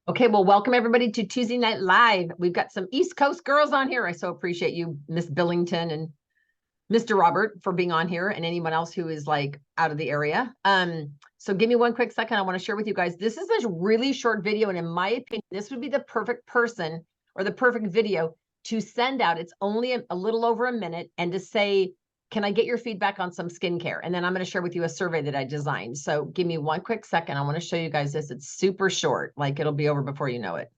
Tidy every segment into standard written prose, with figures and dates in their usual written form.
Okay, well, welcome everybody to Tuesday Night Live. We've got some East Coast girls on here. I so appreciate you, Miss Billington and Mr. Robert, for being on here, and anyone else who is like out of the area. So give me one quick second. I want to share with you guys. This is a really short video, and in my opinion, this would be the perfect person or the perfect video to send out. It's only a little over a minute, and to say, can I get your feedback on some skincare? And then I'm going to share with you a survey that I designed. So give me one quick second. I want to show you guys this. It's super short, like it'll be over before you know it.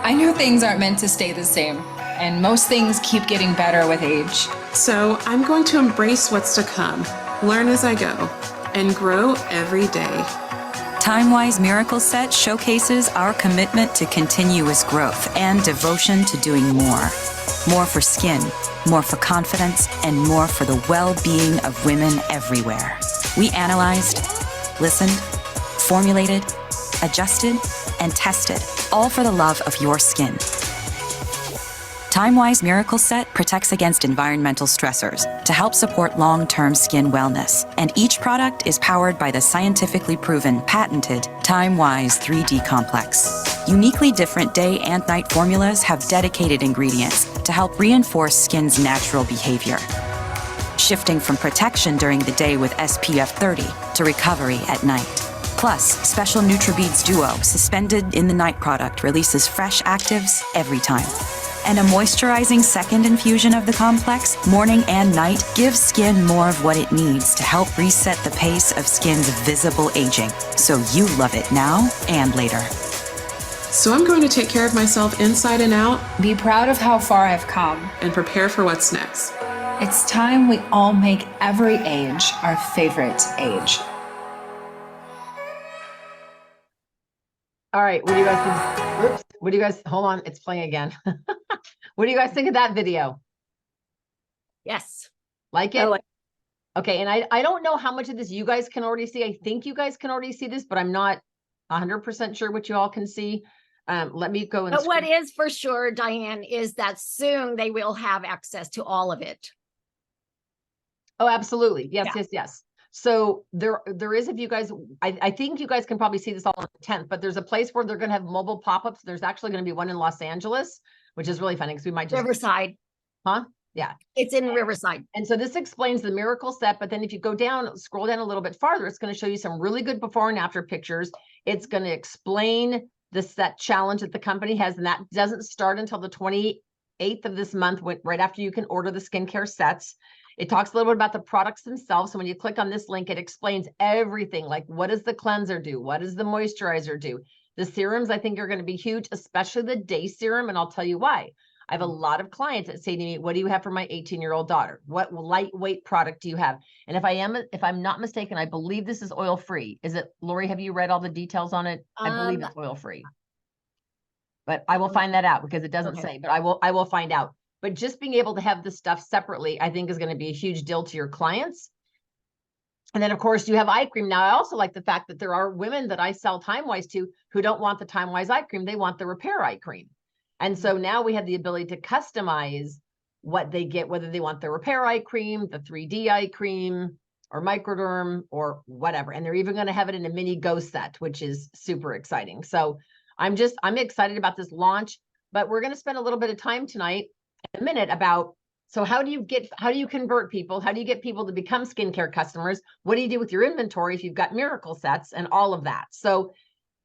I know things aren't meant to stay the same, and most things keep getting better with age. So I'm going to embrace what's to come, learn as I go, and grow every day. TimeWise Miracle Set showcases our commitment to continuous growth and devotion to doing more. More for skin, more for confidence, and more for the well-being of women everywhere. We analyzed, listened, formulated, adjusted, and tested, all for the love of your skin. TimeWise Miracle Set protects against environmental stressors to help support long-term skin wellness, and each product is powered by the scientifically proven, patented TimeWise 3D Complex. Uniquely different day and night formulas have dedicated ingredients to help reinforce skin's natural behavior, shifting from protection during the day with SPF 30 to recovery at night. Plus, Special NutriBeads Duo suspended in the night product releases fresh actives every time. And a moisturizing second infusion of the complex, morning and night, gives skin more of what it needs to help reset the pace of skin's visible aging, so you love it now and later. So I'm going to take care of myself inside and out Be proud of how far I've come. and prepare for what's next. It's time we all make every age our favorite age. All right, what do you guys think? Oops, what do you guys, hold on, it's playing again. What do you guys think of that video? Yes. Like it? I like- Okay, and I don't know how much of this you guys can already see. I think you guys can already see this, but I'm not 100% sure what you all can see. Let me go and But what is for sure, Diane, is that soon they will have access to all of it. Oh, absolutely. Yes, Yeah. yes, yes. So there is, if you guys, I think you guys can probably see this all on the 10th, but there's a place where they're going to have mobile pop-ups. There's actually going to be one in Los Angeles, which is really funny because we might just, Riverside. huh? Yeah. It's in Riverside. And so this explains the miracle set, but then if you go down, scroll down a little bit farther, it's going to show you some really good before and after pictures. It's going to explain the set challenge that the company has, and that doesn't start until the 28th of this month, right after you can order the skincare sets. It talks a little bit about the products themselves. So when you click on this link, it explains everything, like what does the cleanser do? What does the moisturizer do? The serums, I think, are going to be huge, especially the day serum, and I'll tell you why. I have a lot of clients that say to me, what do you have for my 18-year-old daughter? What lightweight product do you have? And if I'm not mistaken, I believe this is oil-free. Is it, Lori, have you read all the details on it? I believe it's oil-free. But I will find that out because it doesn't say, but I will find out. But just being able to have this stuff separately, I think is going to be a huge deal to your clients. And then, of course, you have eye cream. Now, I also like the fact that there are women that I sell TimeWise to who don't want the TimeWise eye cream. They want the repair eye cream. And so now we have the ability to customize what they get, whether they want the repair eye cream, the 3D eye cream, or microderm, or whatever. And they're even going to have it in a mini go set, which is super exciting. So I'm excited about this launch, but we're going to spend a little bit of time tonight, in a minute, about, so how do you convert people? How do you get people to become skincare customers? What do you do with your inventory if you've got miracle sets and all of that? So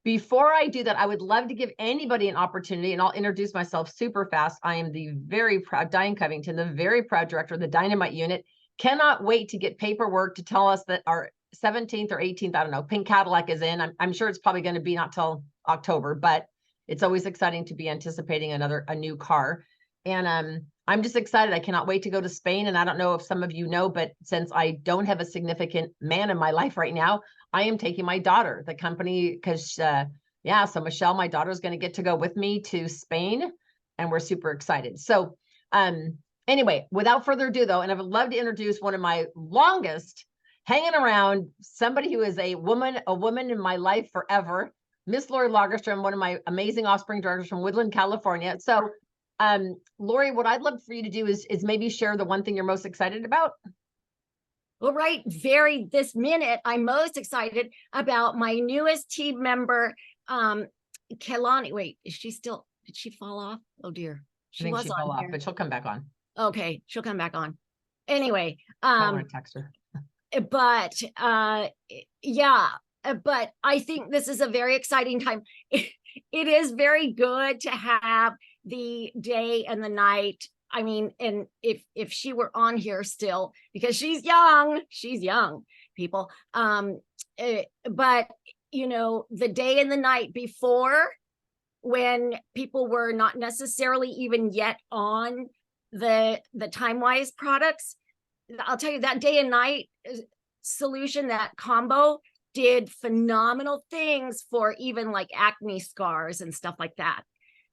before I do that, I would love to give anybody an opportunity, and I'll introduce myself super fast. I am the very proud Diane Covington, the very proud director of the Dynamite Unit. Cannot wait to get paperwork to tell us that our 17th or 18th, I don't know, pink Cadillac is in. I'm sure it's probably going to be not till October, but it's always exciting to be anticipating a new car. And I'm just excited. I cannot wait to go to Spain. And I don't know if some of you know, but since I don't have a significant man in my life right now, I am taking my daughter, the company, because so Michelle, my daughter, is going to get to go with me to Spain, and we're super excited. So anyway, without further ado though, and I would love to introduce one of my longest hanging around, somebody who is a woman in my life forever, Miss Lori Lagerstrom, one of my amazing offspring directors from Woodland, California. So Lori, what I'd love for you to do is maybe share the one thing you're most excited about. Well, right, this minute, I'm most excited about my newest team member, Kelani. Wait, did she fall off? Oh dear. I think she fell on off, here. but she'll come back on. Okay, she'll come back on. Anyway, I want to text her. but yeah, but I think this is a very exciting time. It is very good to have the day and the night. I mean, and if she were on here still, because she's young, people. But you know, the day and the night before, when people were not necessarily even yet on the TimeWise products, I'll tell you, that day and night solution, that combo, did phenomenal things for even like acne scars and stuff like that.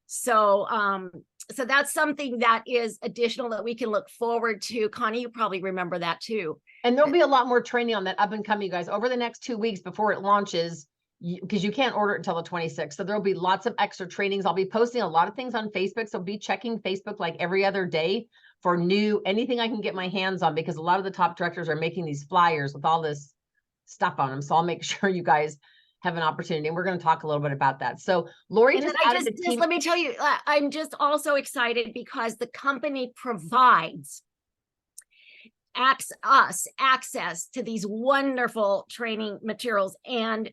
So so that's something that is additional that we can look forward to. Connie, you probably remember that too. And there'll be a lot more training on that up and coming, you guys, over the next 2 weeks before it launches, because you can't order it until the 26th. So there'll be lots of extra trainings. I'll be posting a lot of things on Facebook. So be checking Facebook like every other day for anything I can get my hands on, because a lot of the top directors are making these flyers with all this stuff on them. So I'll make sure you guys have an opportunity, and we're going to talk a little bit about that. So Lori And just then added the team. let me tell you, I'm just also excited because the company provides us access to these wonderful training materials and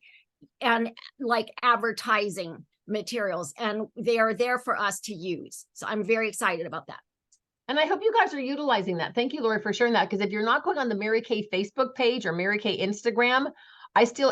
like advertising materials, and they are there for us to use. So I'm very excited about that. And I hope you guys are utilizing that. Thank you, Lori, for sharing that. Because if you're not going on the Mary Kay Facebook page or Mary Kay Instagram,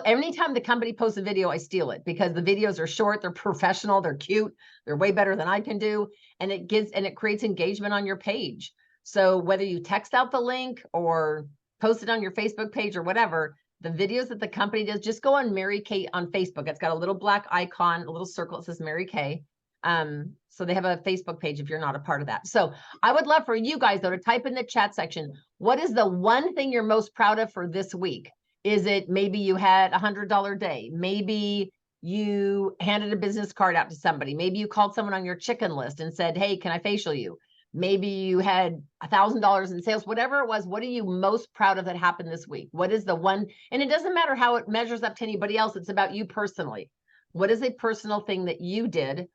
anytime the company posts a video, I steal it, because the videos are short, they're professional, they're cute, they're way better than I can do. And it creates engagement on your page. So whether you text out the link or post it on your Facebook page or whatever, the videos that the company does, just go on Mary Kay on Facebook. It's got a little black icon, a little circle that says Mary Kay. So they have a Facebook page if you're not a part of that. So I would love for you guys, though, to type in the chat section, what is the one thing you're most proud of for this week? Is it maybe you had $100 day? Maybe you handed a business card out to somebody. Maybe you called someone on your chicken list and said, hey, can I facial you? Maybe you had $1,000 in sales, whatever it was. What are you most proud of that happened this week? What is the one? And it doesn't matter how it measures up to anybody else. It's about you personally. What is a personal thing that you did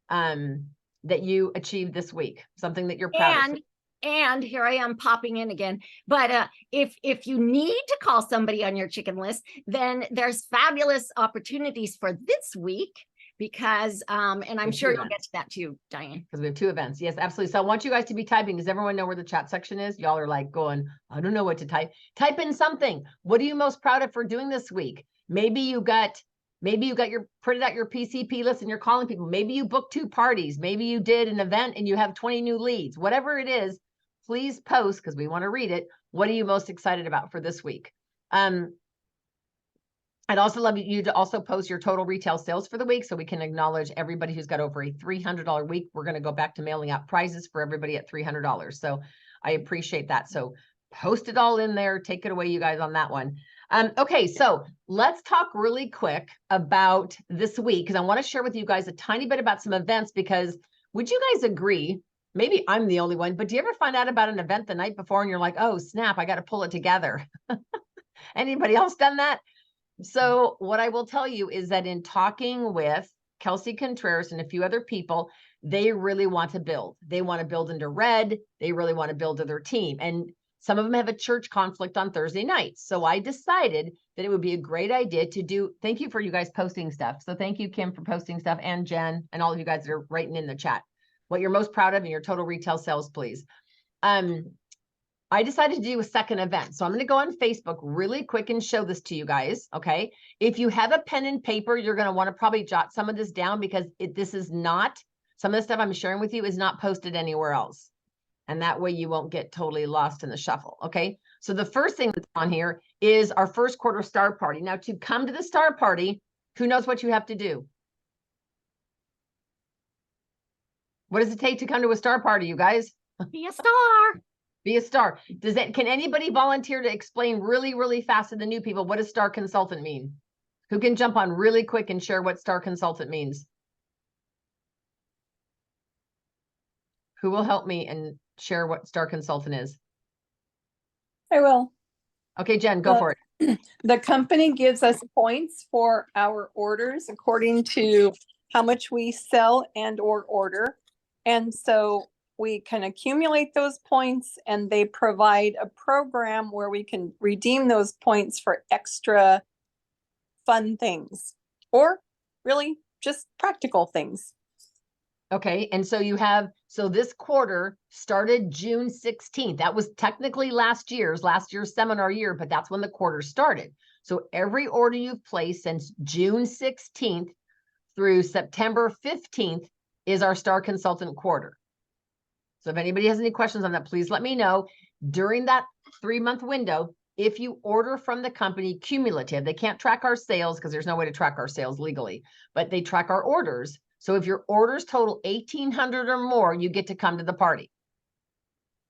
that you achieved this week? Something that you're proud of. And here I am popping in again. But if you need to call somebody on your chicken list, then there's fabulous opportunities for this week, because and I'm sure you'll get to that too, Diane. Because we have 2 events. Yes, absolutely. So I want you guys to be typing. Does everyone know where the chat section is? Y'all are like going, I don't know what to type. Type in something. What are you most proud of for doing this week? Maybe you printed out your PCP list and you're calling people. Maybe you booked 2 parties. Maybe you did an event and you have 20 new leads. Whatever it is, please post, because we want to read it. What are you most excited about for this week? I'd also love you to also post your total retail sales for the week, so we can acknowledge everybody who's got over a $300 week. We're going to go back to mailing out prizes for everybody at $300. So I appreciate that. So post it all in there. Take it away, you guys, on that one. Okay, so let's talk really quick about this week, because I want to share with you guys a tiny bit about some events, because would you guys agree? Maybe I'm the only one, but do you ever find out about an event the night before and you're like, oh, snap, I got to pull it together? Anybody else done that? So what I will tell you is that in talking with Kelsey Contreras and a few other people, they really want to build. They want to build into Red. They really want to build to their team. And some of them have a church conflict on Thursday nights. So I decided that it would be a great idea to do. Thank you for you guys posting stuff. So thank you, Kim, for posting stuff, and Jen, and all of you guys that are writing in the chat what you're most proud of in your total retail sales, please. I decided to do a second event. So I'm going to go on Facebook really quick and show this to you guys. Okay. If you have a pen and paper, you're going to want to probably jot some of this down, because this is not, some of the stuff I'm sharing with you is not posted anywhere else. And that way you won't get totally lost in the shuffle. Okay. So the first thing that's on here is our first quarter star party. Now, to come to the star party, who knows what you have to do? What does it take to come to a star party, you guys? Be a star. Be a star. Can anybody volunteer to explain really, really fast to the new people, what does star consultant mean? Who can jump on really quick and share what star consultant means? Who will help me and share what star consultant is? I will. Okay, Jen, go for it. The company gives us points for our orders according to how much we sell and or order. And so we can accumulate those points, and they provide a program where we can redeem those points for extra fun things or really just practical things. Okay, and so so this quarter started June 16th. That was technically last year's seminar year, but that's when the quarter started. So every order you've placed since June 16th through September 15th is our Star Consultant quarter. So if anybody has any questions on that, please let me know. During that 3-month window, if you order from the company cumulative, they can't track our sales because there's no way to track our sales legally, but they track our orders. So if your orders total 1,800 or more, you get to come to the party.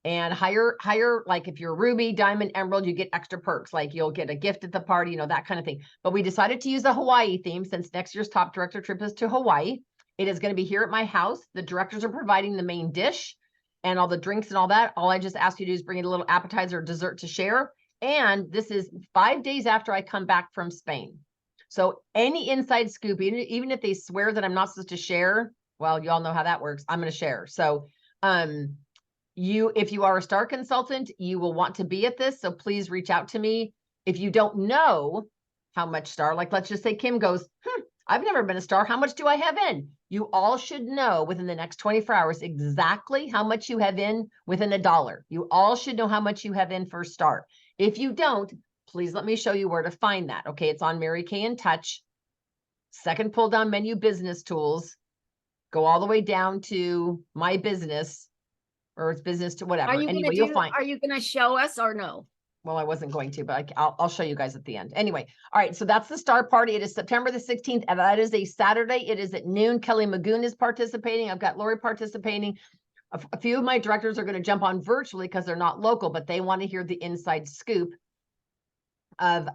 And higher, like if you're Ruby, Diamond, Emerald, you get extra perks, like you'll get a gift at the party, you know, that kind of thing. But we decided to use the Hawaii theme since next year's top director trip is to Hawaii. It is going to be here at my house. The directors are providing the main dish and all the drinks and all that. All I just ask you to do is bring in a little appetizer or dessert to share. And this is 5 days after I come back from Spain. So any inside scoop, even if they swear that I'm not supposed to share, well, you all know how that works. I'm going to share. So if you are a Star Consultant, you will want to be at this. So please reach out to me. If you don't know how much Star, like let's just say Kim goes, I've never been a Star. How much do I have in? You all should know within the next 24 hours exactly how much you have in within $1. You all should know how much you have in for Star. If you don't, please let me show you where to find that. Okay, it's on Mary Kay in Touch. Second pull down menu, business tools. Go all the way down to my business, or it's business to whatever. Anyway, you'll find. Are you going to show us or no? Well, I wasn't going to, but I'll show you guys at the end. Anyway, all right, so that's the Star Party. It is September the 16th, and that is a Saturday. It is at noon. Kelly Magoon is participating. I've got Lori participating. A few of my directors are going to jump on virtually because they're not local, but they want to hear the inside scoop of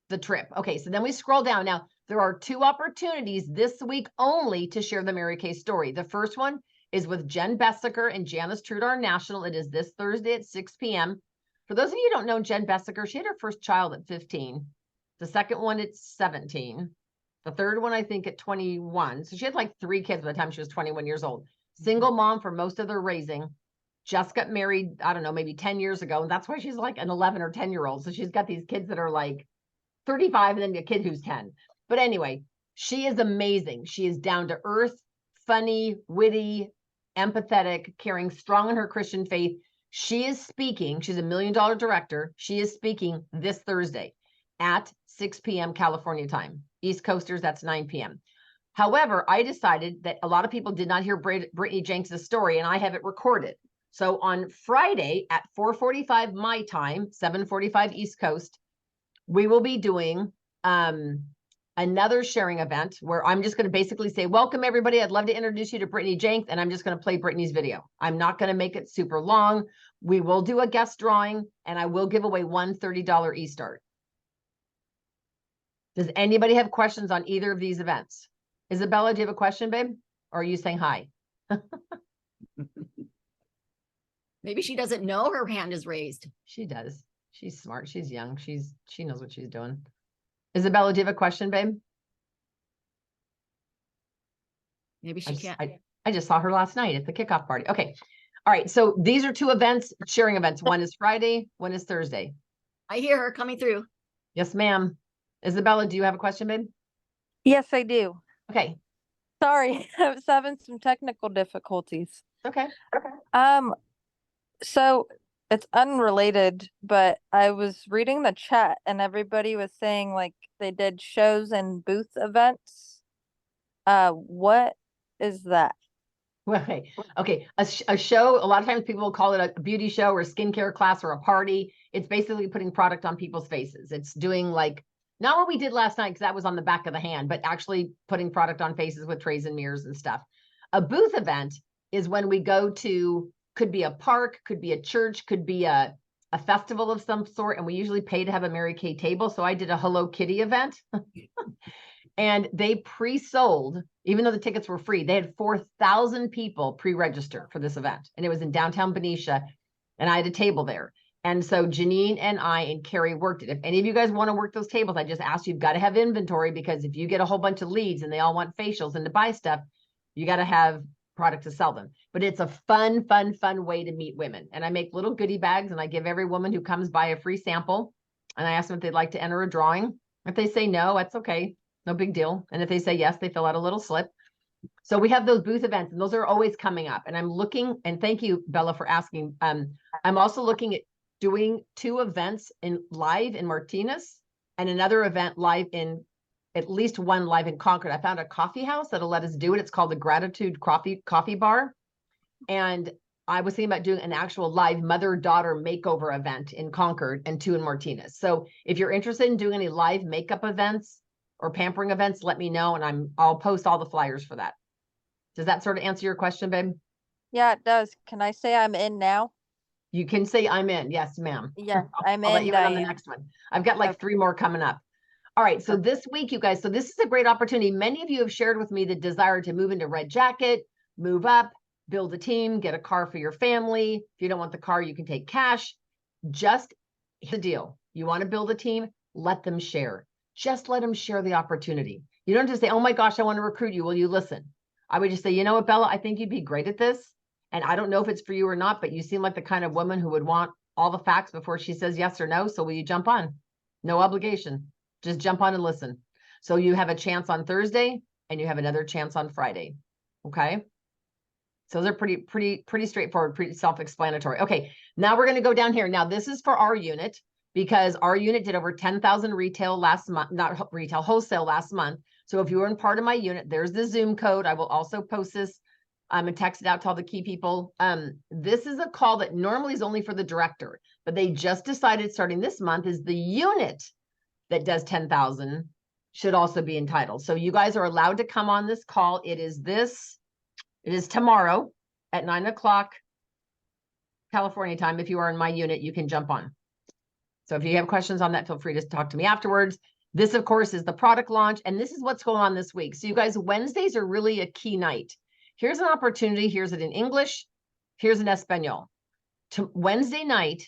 the trip. Okay, so then we scroll down. Now, there are 2 opportunities this week only to share the Mary Kay story. The first one is with Jen Bessaker and Janice Trudar National. It is this Thursday at 6 p.m. For those of you who don't know Jen Bessaker, she had her first child at 15. The second one at 17. The third one, I think, at 21. So she had like 3 kids by the time she was 21 years old. Single mom for most of their raising. Just got married, I don't know, maybe 10 years ago. And that's why she's like an 11 or 10-year-old. So she's got these kids that are like 35 and then a kid who's 10. But anyway, she is amazing. She is down to earth, funny, witty, empathetic, caring, strong in her Christian faith. She is speaking. She's $1 million director. She is speaking this Thursday at 6 p.m. California time. East Coasters, that's 9 p.m. However, I decided that a lot of people did not hear Brittany Jenks' story, and I have it recorded. So on Friday at 4:45 my time, 7:45 East Coast, we will be doing another sharing event where I'm just going to basically say, welcome everybody. I'd love to introduce you to Brittany Jenks, and I'm just going to play Brittany's video. I'm not going to make it super long. We will do a guest drawing, and I will give away one $30 e-start. Does anybody have questions on either of these events? Isabella, do you have a question, babe? Or are you saying hi? Maybe she doesn't know her hand is raised. She does. She's smart. She's young. She knows what she's doing. Isabella, do you have a question, babe? Maybe she can't. I just saw her last night at the kickoff party. Okay. All right. So these are 2 events, sharing events. One is Friday, one is Thursday. I hear her coming through. Yes, ma'am. Isabella, do you have a question, babe? Yes, I do. Okay. Sorry, I was having some technical difficulties. Okay. So it's unrelated, but I was reading the chat and everybody was saying like they did shows and booth events. What is that? Okay. A show, a lot of times people will call it a beauty show or a skincare class or a party. It's basically putting product on people's faces. It's doing like, not what we did last night, because that was on the back of the hand, but actually putting product on faces with trays and mirrors and stuff. A booth event is when we go to, could be a park, could be a church, could be a festival of some sort, and we usually pay to have a Mary Kay table. So I did a Hello Kitty event. And they pre-sold, even though the tickets were free, they had 4,000 people pre-register for this event. And it was in downtown Benicia, and I had a table there. And so Janine and I and Carrie worked it. If any of you guys want to work those tables, I just asked you, you've got to have inventory, because if you get a whole bunch of leads and they all want facials and to buy stuff, you got to have product to sell them. But it's a fun way to meet women. And I make little goodie bags and I give every woman who comes by a free sample. And I ask them if they'd like to enter a drawing. If they say no, that's okay. No big deal. And if they say yes, they fill out a little slip. So we have those booth events and those are always coming up. And I'm looking, and thank you, Bella, for asking. I'm also looking at doing 2 events live in Martinez and another event live in, at least one live in Concord. I found a coffee house that'll let us do it. It's called the Gratitude Coffee Bar. And I was thinking about doing an actual live mother-daughter makeover event in Concord and 2 in Martinez. So if you're interested in doing any live makeup events or pampering events, let me know and I'll post all the flyers for that. Does that sort of answer your question, babe? Yeah, it does. Can I say I'm in now? You can say I'm in. Yes, ma'am. Yes, I'm I'll let in, you in on the Diane. next one. I've got like Okay. 3 more coming up. All right. So this week, you guys, so this is a great opportunity. Many of you have shared with me the desire to move into Red Jacket, move up, build a team, get a car for your family. If you don't want the car, you can take cash. Just the deal. You want to build a team, let them share. Just let them share the opportunity. You don't just say, oh my gosh, I want to recruit you. Will you listen? I would just say, you know what, Bella, I think you'd be great at this. And I don't know if it's for you or not, but you seem like the kind of woman who would want all the facts before she says yes or no. So will you jump on? No obligation. Just jump on and listen. So you have a chance on Thursday and you have another chance on Friday. Okay. So those are pretty straightforward, pretty self-explanatory. Okay. Now we're going to go down here. Now this is for our unit because our unit did over 10,000 retail last month, not retail, wholesale last month. So if you were in part of my unit, there's the Zoom code. I will also post this and text it out to all the key people. This is a call that normally is only for the director, but they just decided starting this month is the unit that does 10,000 should also be entitled. So you guys are allowed to come on this call. It is tomorrow at 9 o'clock California time. If you are in my unit, you can jump on. So if you have questions on that, feel free to talk to me afterwards. This, of course, is the product launch, and this is what's going on this week. So you guys, Wednesdays are really a key night. Here's an opportunity. Here's it in English. Here's in Espanol. Wednesday night,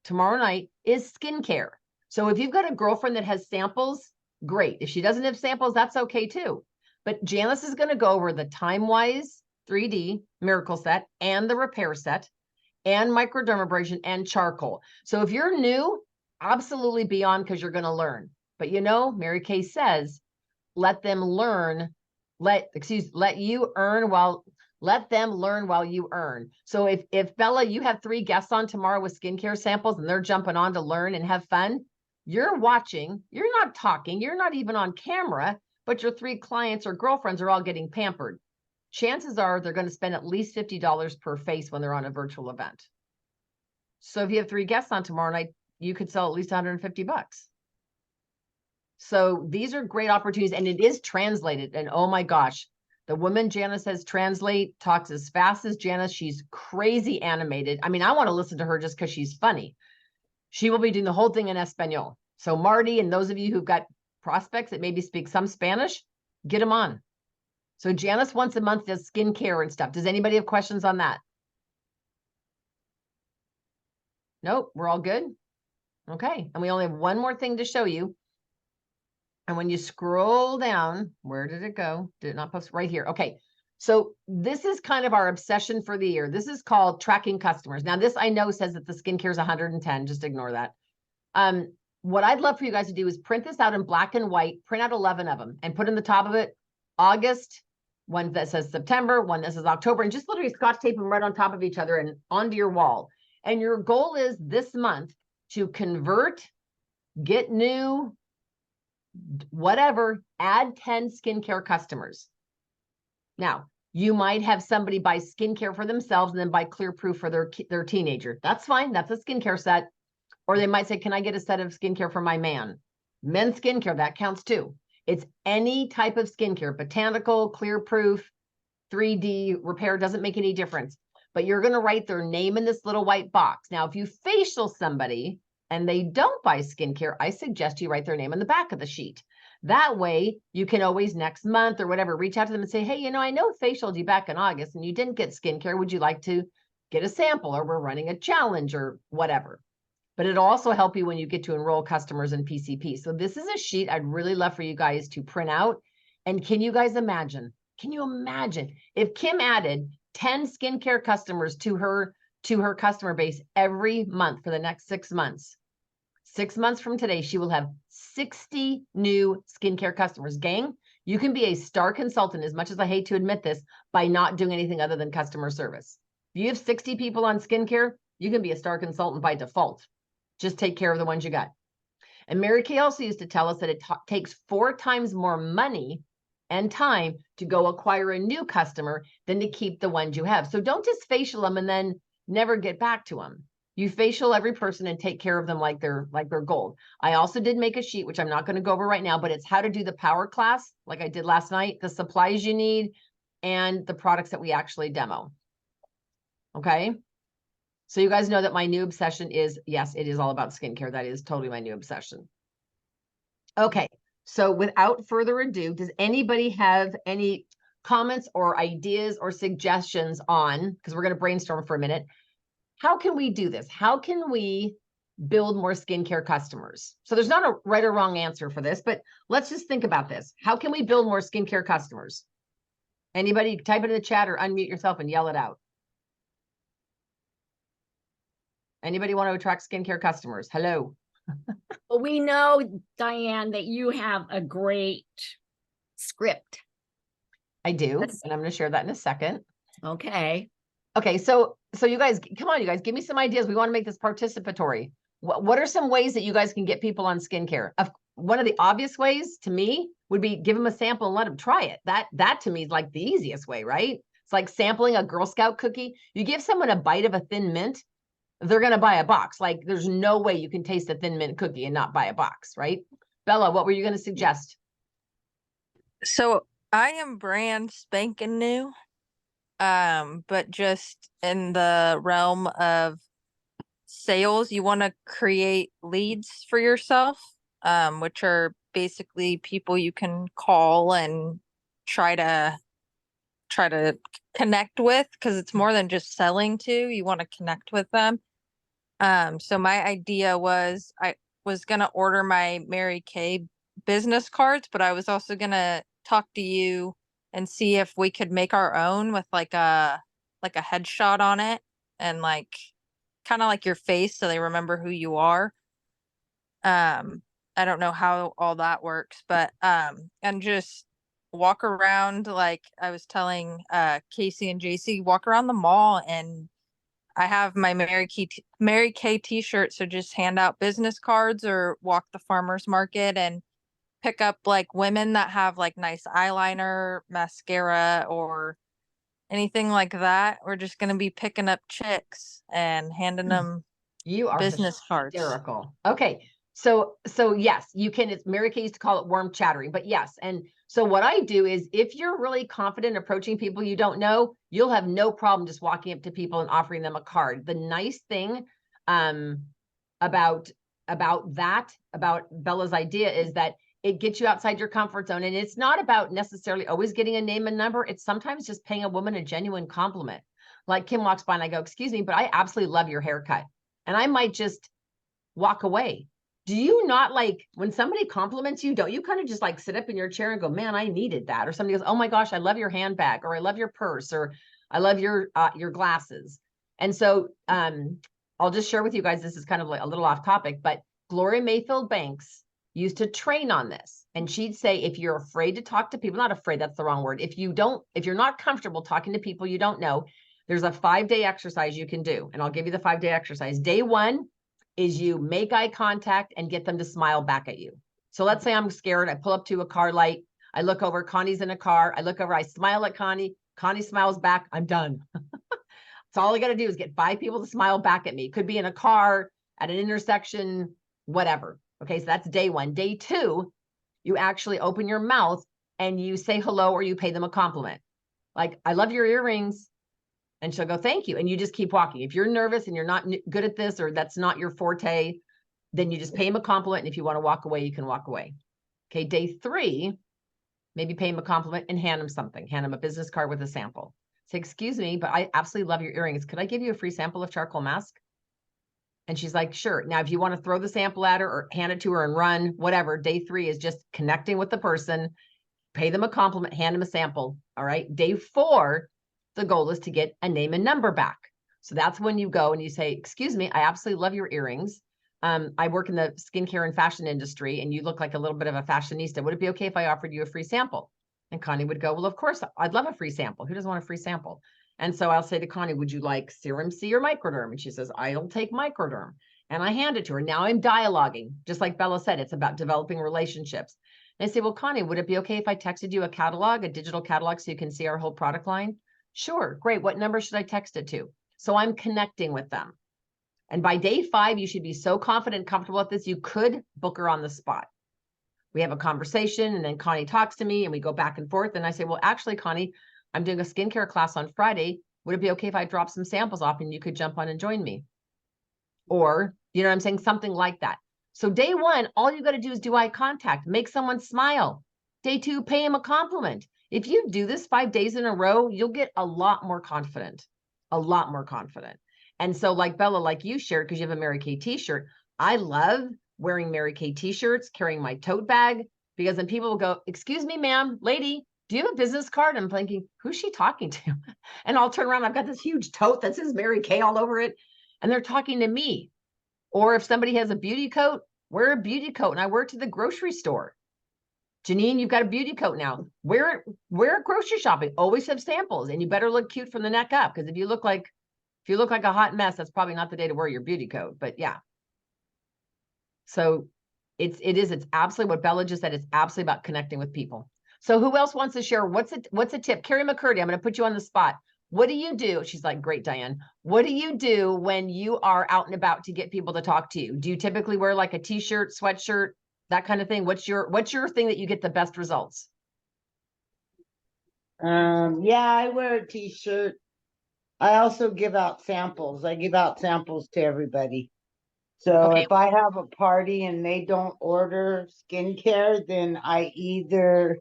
tomorrow night, is skincare. So if you've got a girlfriend that has samples, great. If she doesn't have samples, that's okay too. But Janice is going to go over the Time-Wise 3D Miracle Set and the Repair Set and microdermabrasion and charcoal. So if you're new, absolutely be on because you're going to learn. But you know, Mary Kay says, let them learn, let them learn while you earn. So if Bella, you have 3 guests on tomorrow with skincare samples and they're jumping on to learn and have fun, you're watching, you're not talking, you're not even on camera, but your 3 clients or girlfriends are all getting pampered. Chances are they're going to spend at least $50 per face when they're on a virtual event. So if you have 3 guests on tomorrow night, you could sell at least $150. So these are great opportunities, and it is translated. And oh my gosh, the woman Janice says translate talks as fast as Janice. She's crazy animated. I mean, I want to listen to her just because she's funny. She will be doing the whole thing in Espanol. So Marty and those of you who've got prospects that maybe speak some Spanish, get them on. So Janice once a month does skincare and stuff. Does anybody have questions on that? Nope, we're all good. Okay, and we only have one more thing to show you. And when you scroll down, where did it go? Did it not post right here? Okay, so this is kind of our obsession for the year. This is called tracking customers. Now this I know says that the skincare is 110, just ignore that. What I'd love for you guys to do is print this out in black and white, print out 11 of them and put in the top of it, August, one that says September, one that says October, and just literally scotch tape them right on top of each other and onto your wall. And your goal is this month to convert, get new, whatever, add 10 skincare customers. Now, you might have somebody buy skincare for themselves and then buy Clear Proof for their teenager. That's fine. That's a skincare set. Or they might say, can I get a set of skincare for my man? Men's skincare, that counts too. It's any type of skincare, botanical, Clear Proof, 3D, repair, doesn't make any difference. But you're going to write their name in this little white box. Now, if you facial somebody and they don't buy skincare, I suggest you write their name in the back of the sheet. That way, you can always next month or whatever, reach out to them and say, hey, you know, I know facialed you back in August and you didn't get skincare. Would you like to get a sample, or we're running a challenge or whatever? but it'll also help you when you get to enroll customers in PCP. So this is a sheet I'd really love for you guys to print out. And can you guys imagine? Can you imagine if Kim added 10 skincare customers to her customer base every month for the next 6 months? 6 months from today, she will have 60 new skincare customers. Gang, you can be a star consultant, as much as I hate to admit this, by not doing anything other than customer service. If you have 60 people on skincare, you can be a star consultant by default. Just take care of the ones you got. And Mary Kay also used to tell us that it takes 4 times more money and time to go acquire a new customer than to keep the ones you have. So don't just facial them and then never get back to them. You facial every person and take care of them like they're gold. I also did make a sheet, which I'm not going to go over right now, but it's how to do the power class, like I did last night, the supplies you need, and the products that we actually demo. Okay. So you guys know that my new obsession is, yes, it is all about skincare. That is totally my new obsession. Okay. So without further ado, does anybody have any comments or ideas or suggestions on, because we're going to brainstorm for a minute, how can we do this? How can we build more skincare customers? So there's not a right or wrong answer for this, but let's just think about this. How can we build more skincare customers? Anybody type it in the chat or unmute yourself and yell it out. Anybody want to attract skincare customers? Hello. Well, we know, Diane, that you have a great script. I do, That's- and I'm going to share that in a second. Okay. Okay, so you guys, come on, you guys, give me some ideas. We want to make this participatory. What are some ways that you guys can get people on skincare? One of the obvious ways to me would be give them a sample and let them try it. That to me is like the easiest way, right? It's like sampling a Girl Scout cookie. You give someone a bite of a Thin Mint, they're going to buy a box. Like there's no way you can taste a Thin Mint cookie and not buy a box, right? Bella, what were you going to suggest? So I am brand spanking new, but just in the realm of sales, you want to create leads for yourself, which are basically people you can call and try to connect with, because it's more than just selling to. You want to connect with them. So my idea was I was gonna order my Mary Kay business cards, but I was also gonna talk to you and see if we could make our own with like a headshot on it, and like kind of like your face so they remember who you are. I don't know how all that works, but and just walk around, like I was telling Casey and JC, walk around the mall, and I have my Mary Kay t-shirt, so just hand out business cards or walk the farmers market and pick up like women that have like nice eyeliner, mascara, or anything like that. We're just going to be picking up chicks and handing them You are business cards. hysterical. Okay. So yes, you can, it's Mary Kay used to call it warm chattering, but yes. And so what I do is if you're really confident approaching people you don't know, you'll have no problem just walking up to people and offering them a card. The nice thing about Bella's idea is that it gets you outside your comfort zone. And it's not about necessarily always getting a name and number. It's sometimes just paying a woman a genuine compliment. Like Kim walks by and I go, excuse me, but I absolutely love your haircut. And I might just walk away. Do you not, like when somebody compliments you, don't you kind of just like sit up in your chair and go, man, I needed that? Or somebody goes, oh my gosh, I love your handbag, or I love your purse, or I love your glasses. And so I'll just share with you guys, this is kind of like a little off topic, but Gloria Mayfield Banks used to train on this. And she'd say, if you're afraid to talk to people, not afraid, that's the wrong word. If you're not comfortable talking to people you don't know, there's a 5-day exercise you can do. And I'll give you the 5-day exercise. Day 1 is you make eye contact and get them to smile back at you. So let's say I'm scared. I pull up to a car light. I look over, Connie's in a car. I look over, I smile at Connie. Connie smiles back. I'm done. So all I got to do is get 5 people to smile back at me. Could be in a car, at an intersection, whatever. Okay, so that's day 1. Day 2, you actually open your mouth and you say hello, or you pay them a compliment. Like, I love your earrings. And she'll go, thank you. And you just keep walking. If you're nervous and you're not good at this, or that's not your forte, then you just pay him a compliment. And if you want to walk away, you can walk away. Okay. Day 3, maybe pay him a compliment and hand him something. Hand him a business card with a sample. Say, excuse me, but I absolutely love your earrings. Could I give you a free sample of charcoal mask? And she's like, sure. Now, if you want to throw the sample at her or hand it to her and run, whatever, day 3 is just connecting with the person, pay them a compliment, hand them a sample. All right. Day 4, the goal is to get a name and number back. So that's when you go and you say, excuse me, I absolutely love your earrings. I work in the skincare and fashion industry, and you look like a little bit of a fashionista. Would it be okay if I offered you a free sample? And Connie would go, well, of course, I'd love a free sample. Who doesn't want a free sample? And so I'll say to Connie, would you like Serum C or Microderm? And she says, I'll take Microderm. And I hand it to her. Now I'm dialoguing. Just like Bella said, it's about developing relationships. And I say, well, Connie, would it be okay if I texted you a catalog, a digital catalog, so you can see our whole product line? Sure, great. What number should I text it to? So I'm connecting with them. And by day 5, you should be so confident and comfortable with this, you could book her on the spot. We have a conversation, and then Connie talks to me, and we go back and forth. And I say, well, actually, Connie, I'm doing a skincare class on Friday. Would it be okay if I drop some samples off and you could jump on and join me? Or, you know what I'm saying? Something like that. So day 1, all you got to do is do eye contact, make someone smile. Day 2, pay him a compliment. If you do this 5 days in a row, you'll get a lot more confident, a lot more confident. And so like Bella, like you shared, because you have a Mary Kay t-shirt, I love wearing Mary Kay t-shirts, carrying my tote bag, because then people will go, excuse me, ma'am, lady, do you have a business card? I'm thinking, who's she talking to? And I'll turn around, I've got this huge tote that says Mary Kay all over it, and they're talking to me. Or if somebody has a beauty coat, wear a beauty coat. And I wear it to the grocery store. Janine, you've got a beauty coat now. Wear it grocery shopping. Always have samples, and you better look cute from the neck up, because if you look like a hot mess, that's probably not the day to wear your beauty coat. But yeah. So it's absolutely what Bella just said. It's absolutely about connecting with people. So who else wants to share? What's a tip? Carrie McCurdy, I'm going to put you on the spot. What do you do? She's like, great, Diane. What do you do when you are out and about to get people to talk to you? Do you typically wear like a t-shirt, sweatshirt, that kind of thing? What's your thing that you get the best results? Yeah, I wear a t-shirt. I also give out samples. I give out samples to everybody. So Okay. if I have a party and they don't order skincare, then I either,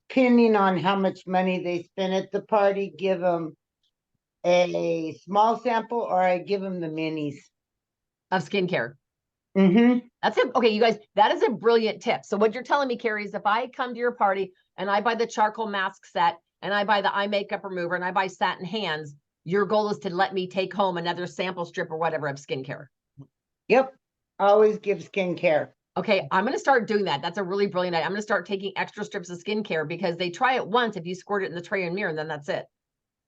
depending on how much money they spend at the party, give them a small sample, or I give them the minis. Of skincare. Mm-hmm. That's it. Okay, you guys, that is a brilliant tip. So what you're telling me, Carrie, is if I come to your party and I buy the charcoal mask set and I buy the eye makeup remover and I buy satin hands, your goal is to let me take home another sample strip or whatever of skincare. Yep. Always give skincare. Okay, I'm going to start doing that. That's a really brilliant idea. I'm going to start taking extra strips of skincare, because they try it once if you squirt it in the tray and mirror, and then that's it.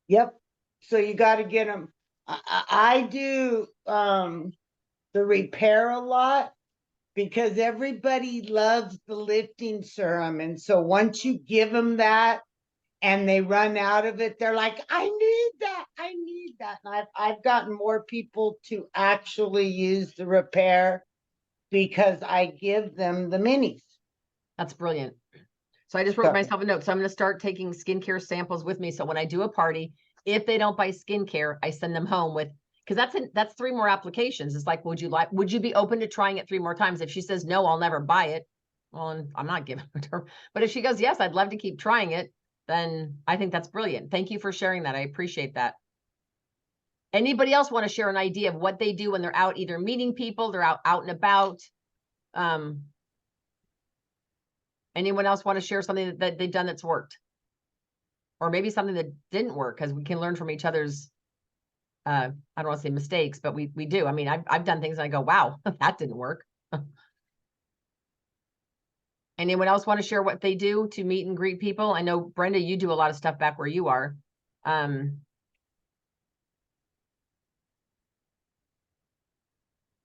Yep. So you got to get them. I do the repair a lot, because everybody loves the lifting serum. And so once you give them that and they run out of it, they're like, I need that. I need that. And I've gotten more people to actually use the repair because I give them the minis. That's brilliant. So I just wrote myself a note. So I'm going to start taking skincare samples with me. So when I do a party, if they don't buy skincare, I send them home with, because that's 3 more applications. It's like, would you be open to trying it 3 more times? If she says, no, I'll never buy it. Well, I'm not giving it to her. But if she goes, yes, I'd love to keep trying it, then I think that's brilliant. Thank you for sharing that. I appreciate that. Anybody else want to share an idea of what they do when they're out, either meeting people, they're out and about? Anyone else want to share something that they've done that's worked? Or maybe something that didn't work, because we can learn from each other's, I don't want to say mistakes, but we do. I mean, I've done things and I go, wow, that didn't work. Anyone else want to share what they do to meet and greet people? I know, Brenda, you do a lot of stuff back where you are.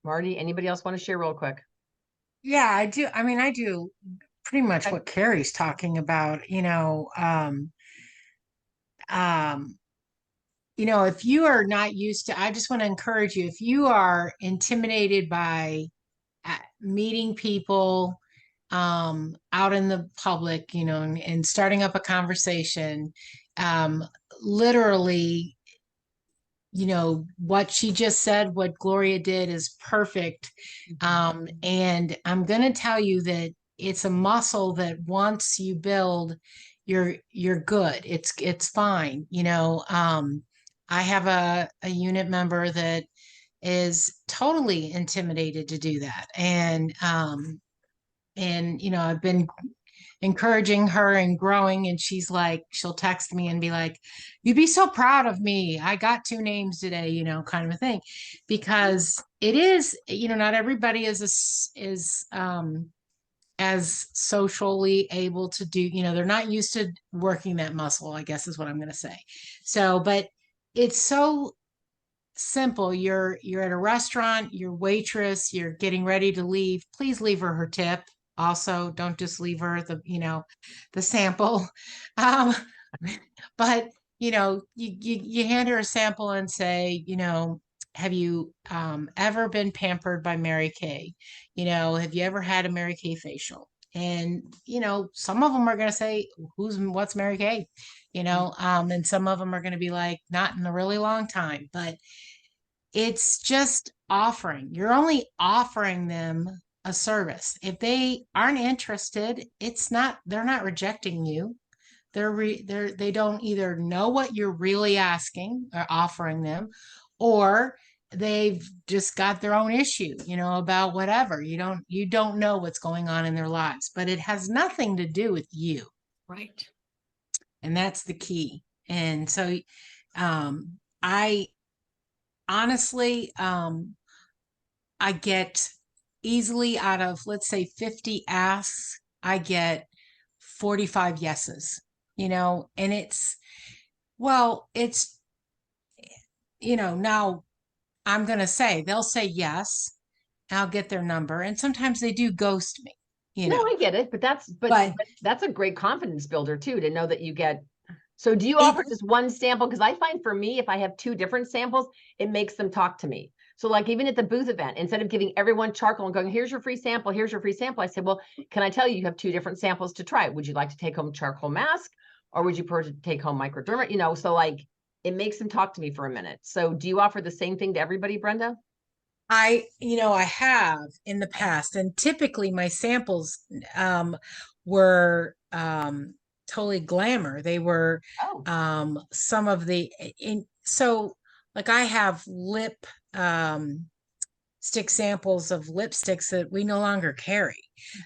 Marty, anybody else want to share real quick? Yeah, I do. I mean, I do pretty much what Carrie's talking about, if you are not used to, I just want to encourage you, if you are intimidated by meeting people out in the public, and starting up a conversation, literally, what she just said, what Gloria did is perfect. And I'm going to tell you that it's a muscle that once you build, you're good. It's fine. I have a unit member that is totally intimidated to do that. And I've been encouraging her and growing, and she's like, she'll text me and be like, you'd be so proud of me, I got 2 names today, kind of a thing, because it is, not everybody is as socially able to do, they're not used to working that muscle, I guess is what I'm going to say. So, but it's so simple. You're at a restaurant, your waitress, you're getting ready to leave, please leave her tip. Also, don't just leave her the sample. um but you hand her a sample and say, have you ever been pampered by Mary Kay? Have you ever had a Mary Kay facial? And some of them are going to say, what's Mary Kay? And some of them are going to be like, not in a really long time. But it's just offering. You're only offering them a service. If they aren't interested, they're not rejecting you. They don't either know what you're really asking or offering them, or they've just got their own issue, about whatever. You don't know what's going on in their lives, but it has nothing to do with you. Right. And that's the key. And so I honestly, I get easily out of, let's say, 50 asks, I get 45 yeses, and it's now I'm going to say, they'll say yes, I'll get their number. And sometimes they do ghost me, No, I get it, but but that's a great confidence builder too, to know that you get. So do you offer just one sample? Because I find for me, if I have 2 different samples, it makes them talk to me. So like even at the booth event, instead of giving everyone charcoal and going, here's your free sample, here's your free sample, I said, well, can I tell you, you have 2 different samples to try. Would you like to take home charcoal mask, or would you prefer to take home microderma? So like it makes them talk to me for a minute. So do you offer the same thing to everybody, Brenda? I have in the past, and typically my samples were totally glamour. They were some of the so like I have lip stick samples of lipsticks that we no longer carry.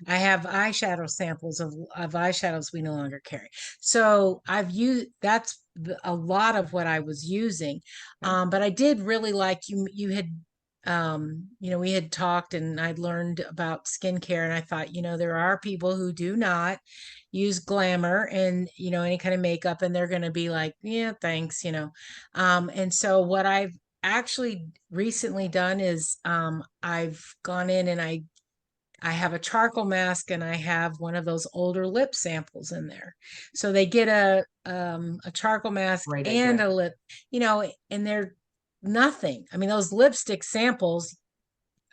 I have eyeshadow samples of eyeshadows we no longer carry. So I've used, that's a lot of what I was using. But I did really like you had we had talked and I'd learned about skincare, and I thought, there are people who do not use glamour and, any kind of makeup, and they're going to be like, yeah, thanks, and so what I've actually recently done is, I've gone in and I have a charcoal mask, and I have one of those older lip samples in there. So they get a charcoal mask and a lip, and they're nothing. I mean, those lipstick samples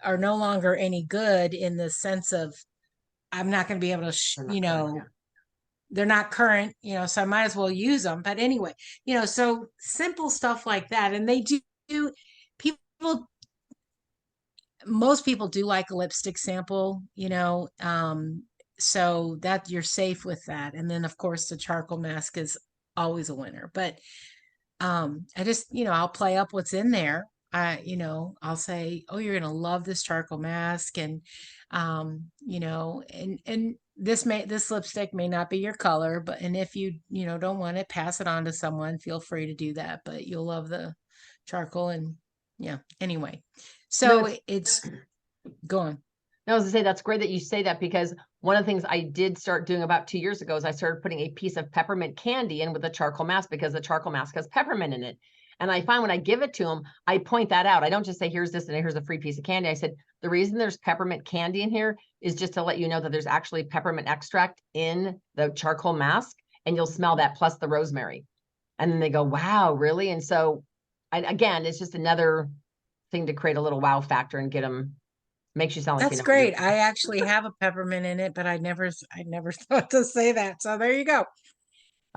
are no longer any good in the sense of I'm not going to be able to, they're not current, so I might as well use them. But anyway, so simple stuff like that. And they do, most people do like a lipstick sample, so that you're safe with that. And then of course the charcoal mask is always a winner. But I just, I'll play up what's in there. I'll say, oh, you're gonna love this charcoal mask, and and this lipstick may not be your color, but and if you don't want it, pass it on to someone, feel free to do that, but you'll love the charcoal. And yeah, anyway, so it's going. I was to say, that's great that you say that, because one of the things I did start doing about 2 years ago is I started putting a piece of peppermint candy in with the charcoal mask, because the charcoal mask has peppermint in it. And I find when I give it to them, I point that out. I don't just say, here's this and here's a free piece of candy. I said, the reason there's peppermint candy in here is just to let you know that there's actually peppermint extract in the charcoal mask, and you'll smell that plus the rosemary. And then they go, wow, really? And so again, it's just another thing to create a little wow factor and get them. Makes you sound like that's great. I actually have a peppermint in it, but I never thought to say that. So there you go.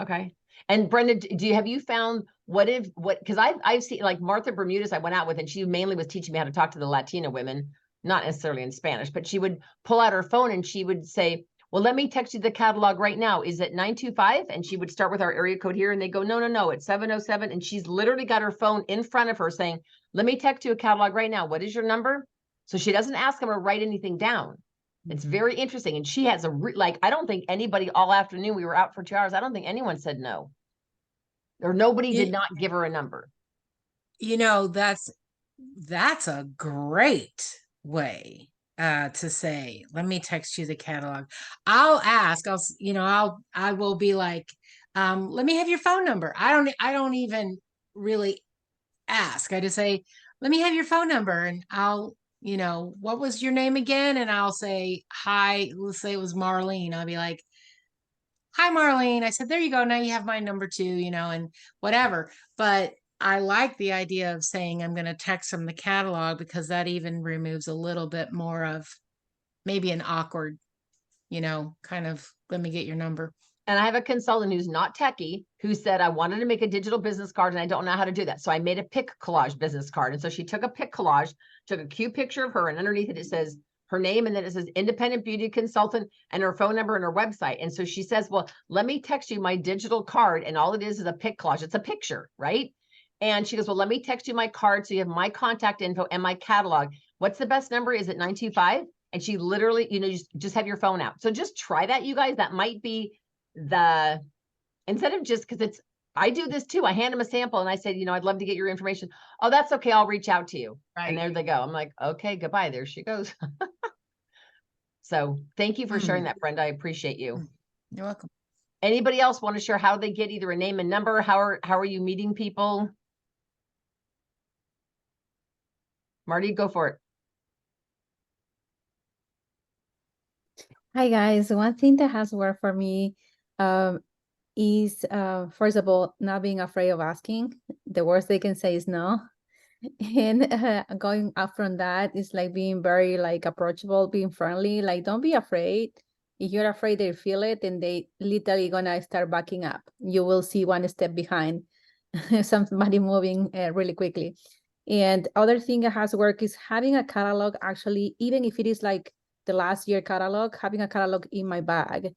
Okay. And Brenda, have you found because I've seen, like Martha Bermudez I went out with, and she mainly was teaching me how to talk to the Latina women, not necessarily in Spanish, but she would pull out her phone and she would say, well, let me text you the catalog right now. Is it 925? And she would start with our area code here, and they go, no, it's 707. And she's literally got her phone in front of her saying, let me text you a catalog right now. What is your number? So she doesn't ask him to write anything down. It's very interesting. And she has like, I don't think anybody all afternoon, we were out for 2 hours. I don't think anyone said no. Or nobody did not give her a number. You know, that's a great way to say, let me text you the catalog. I'll ask, I will be like, let me have your phone number. I don't even really ask. I just say, let me have your phone number, and I'll, what was your name again? And I'll say, hi, let's say it was Marlene. I'll be like, hi, Marlene. I said, there you go. Now you have my number too, and whatever. But I like the idea of saying I'm going to text them the catalog, because that even removes a little bit more of maybe an awkward, kind of, let me get your number. And I have a consultant who's not techie who said, I wanted to make a digital business card and I don't know how to do that. So I made a pic collage business card. And so she took a pic collage, took a cute picture of her, and underneath it, it says her name, and then it says independent beauty consultant and her phone number and her website. And so she says, well, let me text you my digital card. And all it is a pic collage. It's a picture, right? And she goes, well, let me text you my card so you have my contact info and my catalog. What's the best number? Is it 925? And she literally, just have your phone out. So just try that, you guys. That might be instead of just, because I do this too. I hand them a sample and I said, I'd love to get your information. Oh, that's okay. I'll reach out to you. Right. And there they go. I'm like, okay, goodbye. There she goes. So thank you for sharing that, Brenda. I appreciate you. You're welcome. Anybody else want to share how they get either a name and number? How are you meeting people? Marty, go for it. Hi guys. One thing that has worked for me is first of all, not being afraid of asking. The worst they can say is no. And going up from that is like being very approachable, being friendly. Like, don't be afraid. If you're afraid, they feel it and they literally gonna start backing up. You will see one step behind somebody moving really quickly. And other thing that has worked is having a catalog, actually, even if it is like the last year catalog, having a catalog in my bag.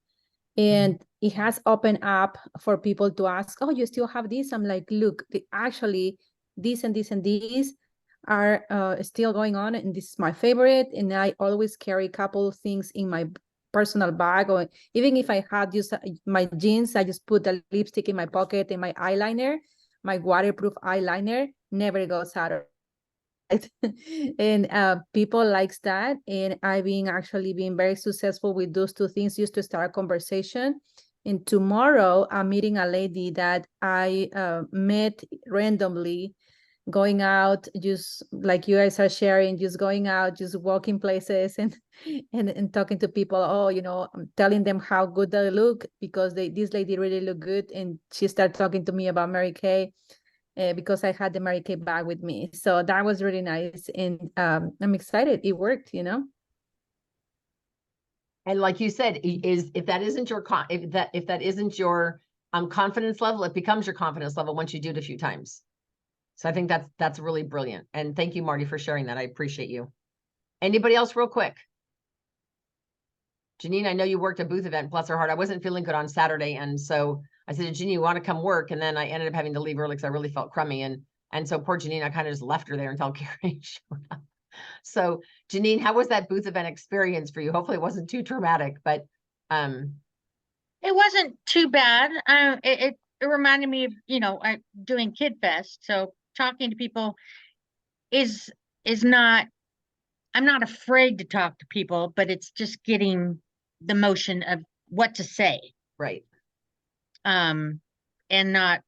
And it has opened up for people to ask, oh, you still have this? I'm like, look, actually, this and this and these are still going on, and this is my favorite. And I always carry a couple of things in my personal bag, or even if I had just my jeans, I just put the lipstick in my pocket, and my eyeliner, my waterproof eyeliner, never goes out of it. And people likes that, and I've been actually being very successful with those two things just to start a conversation. And tomorrow I'm meeting a lady that I met randomly, going out, just like you guys are sharing, just going out, just walking places and talking to people. Oh, I'm telling them how good they look, because this lady really look good, and she started talking to me about Mary Kay because I had the Mary Kay bag with me. So that was really nice, and I'm excited. It worked, And like you said, if that isn't your confidence level, it becomes your confidence level once you do it a few times. So I think that's really brilliant. And thank you, Marty, for sharing that. I appreciate you. Anybody else real quick? Janine, I know you worked a booth event, bless her heart. I wasn't feeling good on Saturday. And so I said, Janine, you want to come work? And then I ended up having to leave early because I really felt crummy. And so poor Janine, I kind of just left her there until Carrie showed up. So Janine, how was that booth event experience for you? Hopefully it wasn't too traumatic, but it wasn't too bad. It reminded me of, doing Kid Fest. So talking to people is not, I'm not afraid to talk to people, but it's just getting the motion of what to say. Right. And not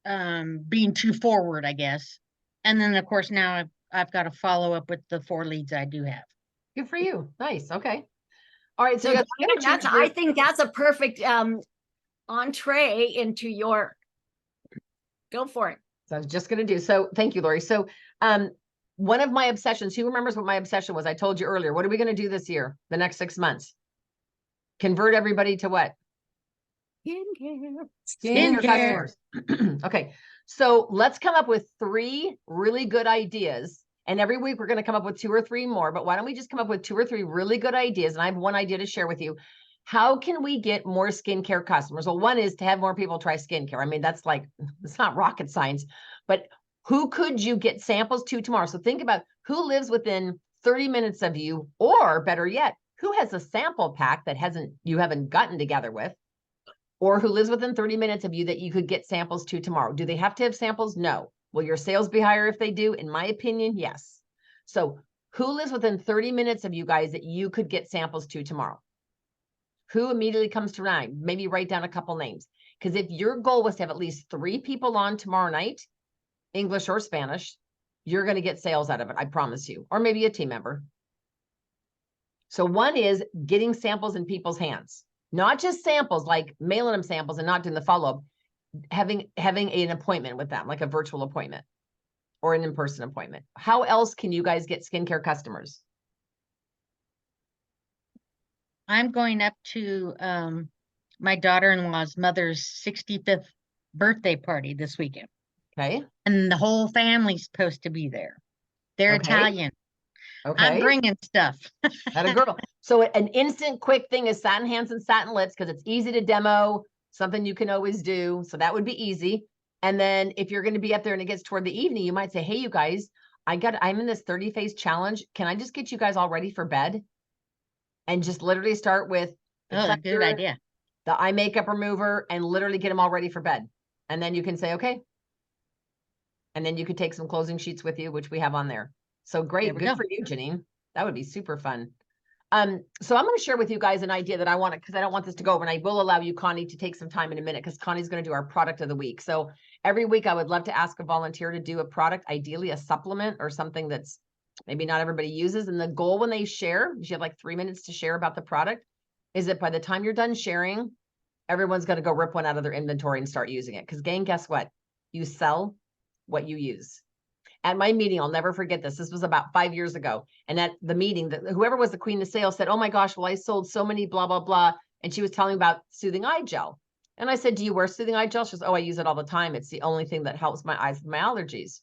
being too forward, I guess. And then of course now I've got to follow up with the 4 leads I do have. Good for you. Nice. Okay. All right. So, I think that's a perfect entree into your, go for it. So I was just going to do. So thank you, Lori. So one of my obsessions, who remembers what my obsession was? I told you earlier. What are we going to do this year, the next 6 months? Convert everybody to what? Skincare customers. Okay. So let's come up with 3 really good ideas. And every week we're going to come up with 2 or 3 more. But why don't we just come up with 2 or 3 really good ideas? And I have one idea to share with you. How can we get more skincare customers? Well, one is to have more people try skincare. I mean, that's like, it's not rocket science, but Who could you get samples to tomorrow? So think about who lives within 30 minutes of you, or better yet, who has a sample pack that you haven't gotten together with, or who lives within 30 minutes of you that you could get samples to tomorrow. Do they have to have samples? No. Will your sales be higher if they do? In my opinion, yes. So who lives within 30 minutes of you guys that you could get samples to tomorrow? Who immediately comes to mind? Maybe write down a couple names. Because if your goal was to have at least 3 people on tomorrow night, English or Spanish, you're going to get sales out of it. I promise you. Or maybe a team member. So one is getting samples in people's hands, not just samples, like mailing them samples and not doing the follow-up, having an appointment with them, like a virtual appointment or an in-person appointment. How else can you guys get skincare customers? I'm going up to my daughter-in-law's mother's 65th birthday party this weekend. Okay. And the whole family's supposed to be there. They're Okay. Italian. Okay. I'm bringing stuff. At a girl. So an instant quick thing is satin hands and satin lips, because it's easy to demo, something you can always do. So that would be easy. And then if you're going to be up there and it gets toward the evening, you might say, hey, you guys, I'm in this 30-phase challenge. Can I just get you guys all ready for bed? And just literally start with Good idea. The eye makeup remover, and literally get them all ready for bed. And then you can say, okay. And then you could take some closing sheets with you, which we have on there. So great. Good for you, Janine. That would be super fun. So I'm going to share with you guys an idea that I want to, because I don't want this to go over, and I will allow you, Connie, to take some time in a minute, because Connie's going to do our product of the week. So every week I would love to ask a volunteer to do a product, ideally a supplement or something that's maybe not everybody uses. And the goal when they share, you have like 3 minutes to share about the product, is that by the time you're done sharing, everyone's going to go rip one out of their inventory and start using it. Because gang, guess what? You sell what you use. At my meeting, I'll never forget this. This was about 5 years ago. And at the meeting, whoever was the queen of sales said, oh my gosh, well, I sold so many blah, blah, blah. And she was telling me about soothing eye gel. And I said, do you wear soothing eye gel? She goes, oh, I use it all the time. It's the only thing that helps my eyes with my allergies.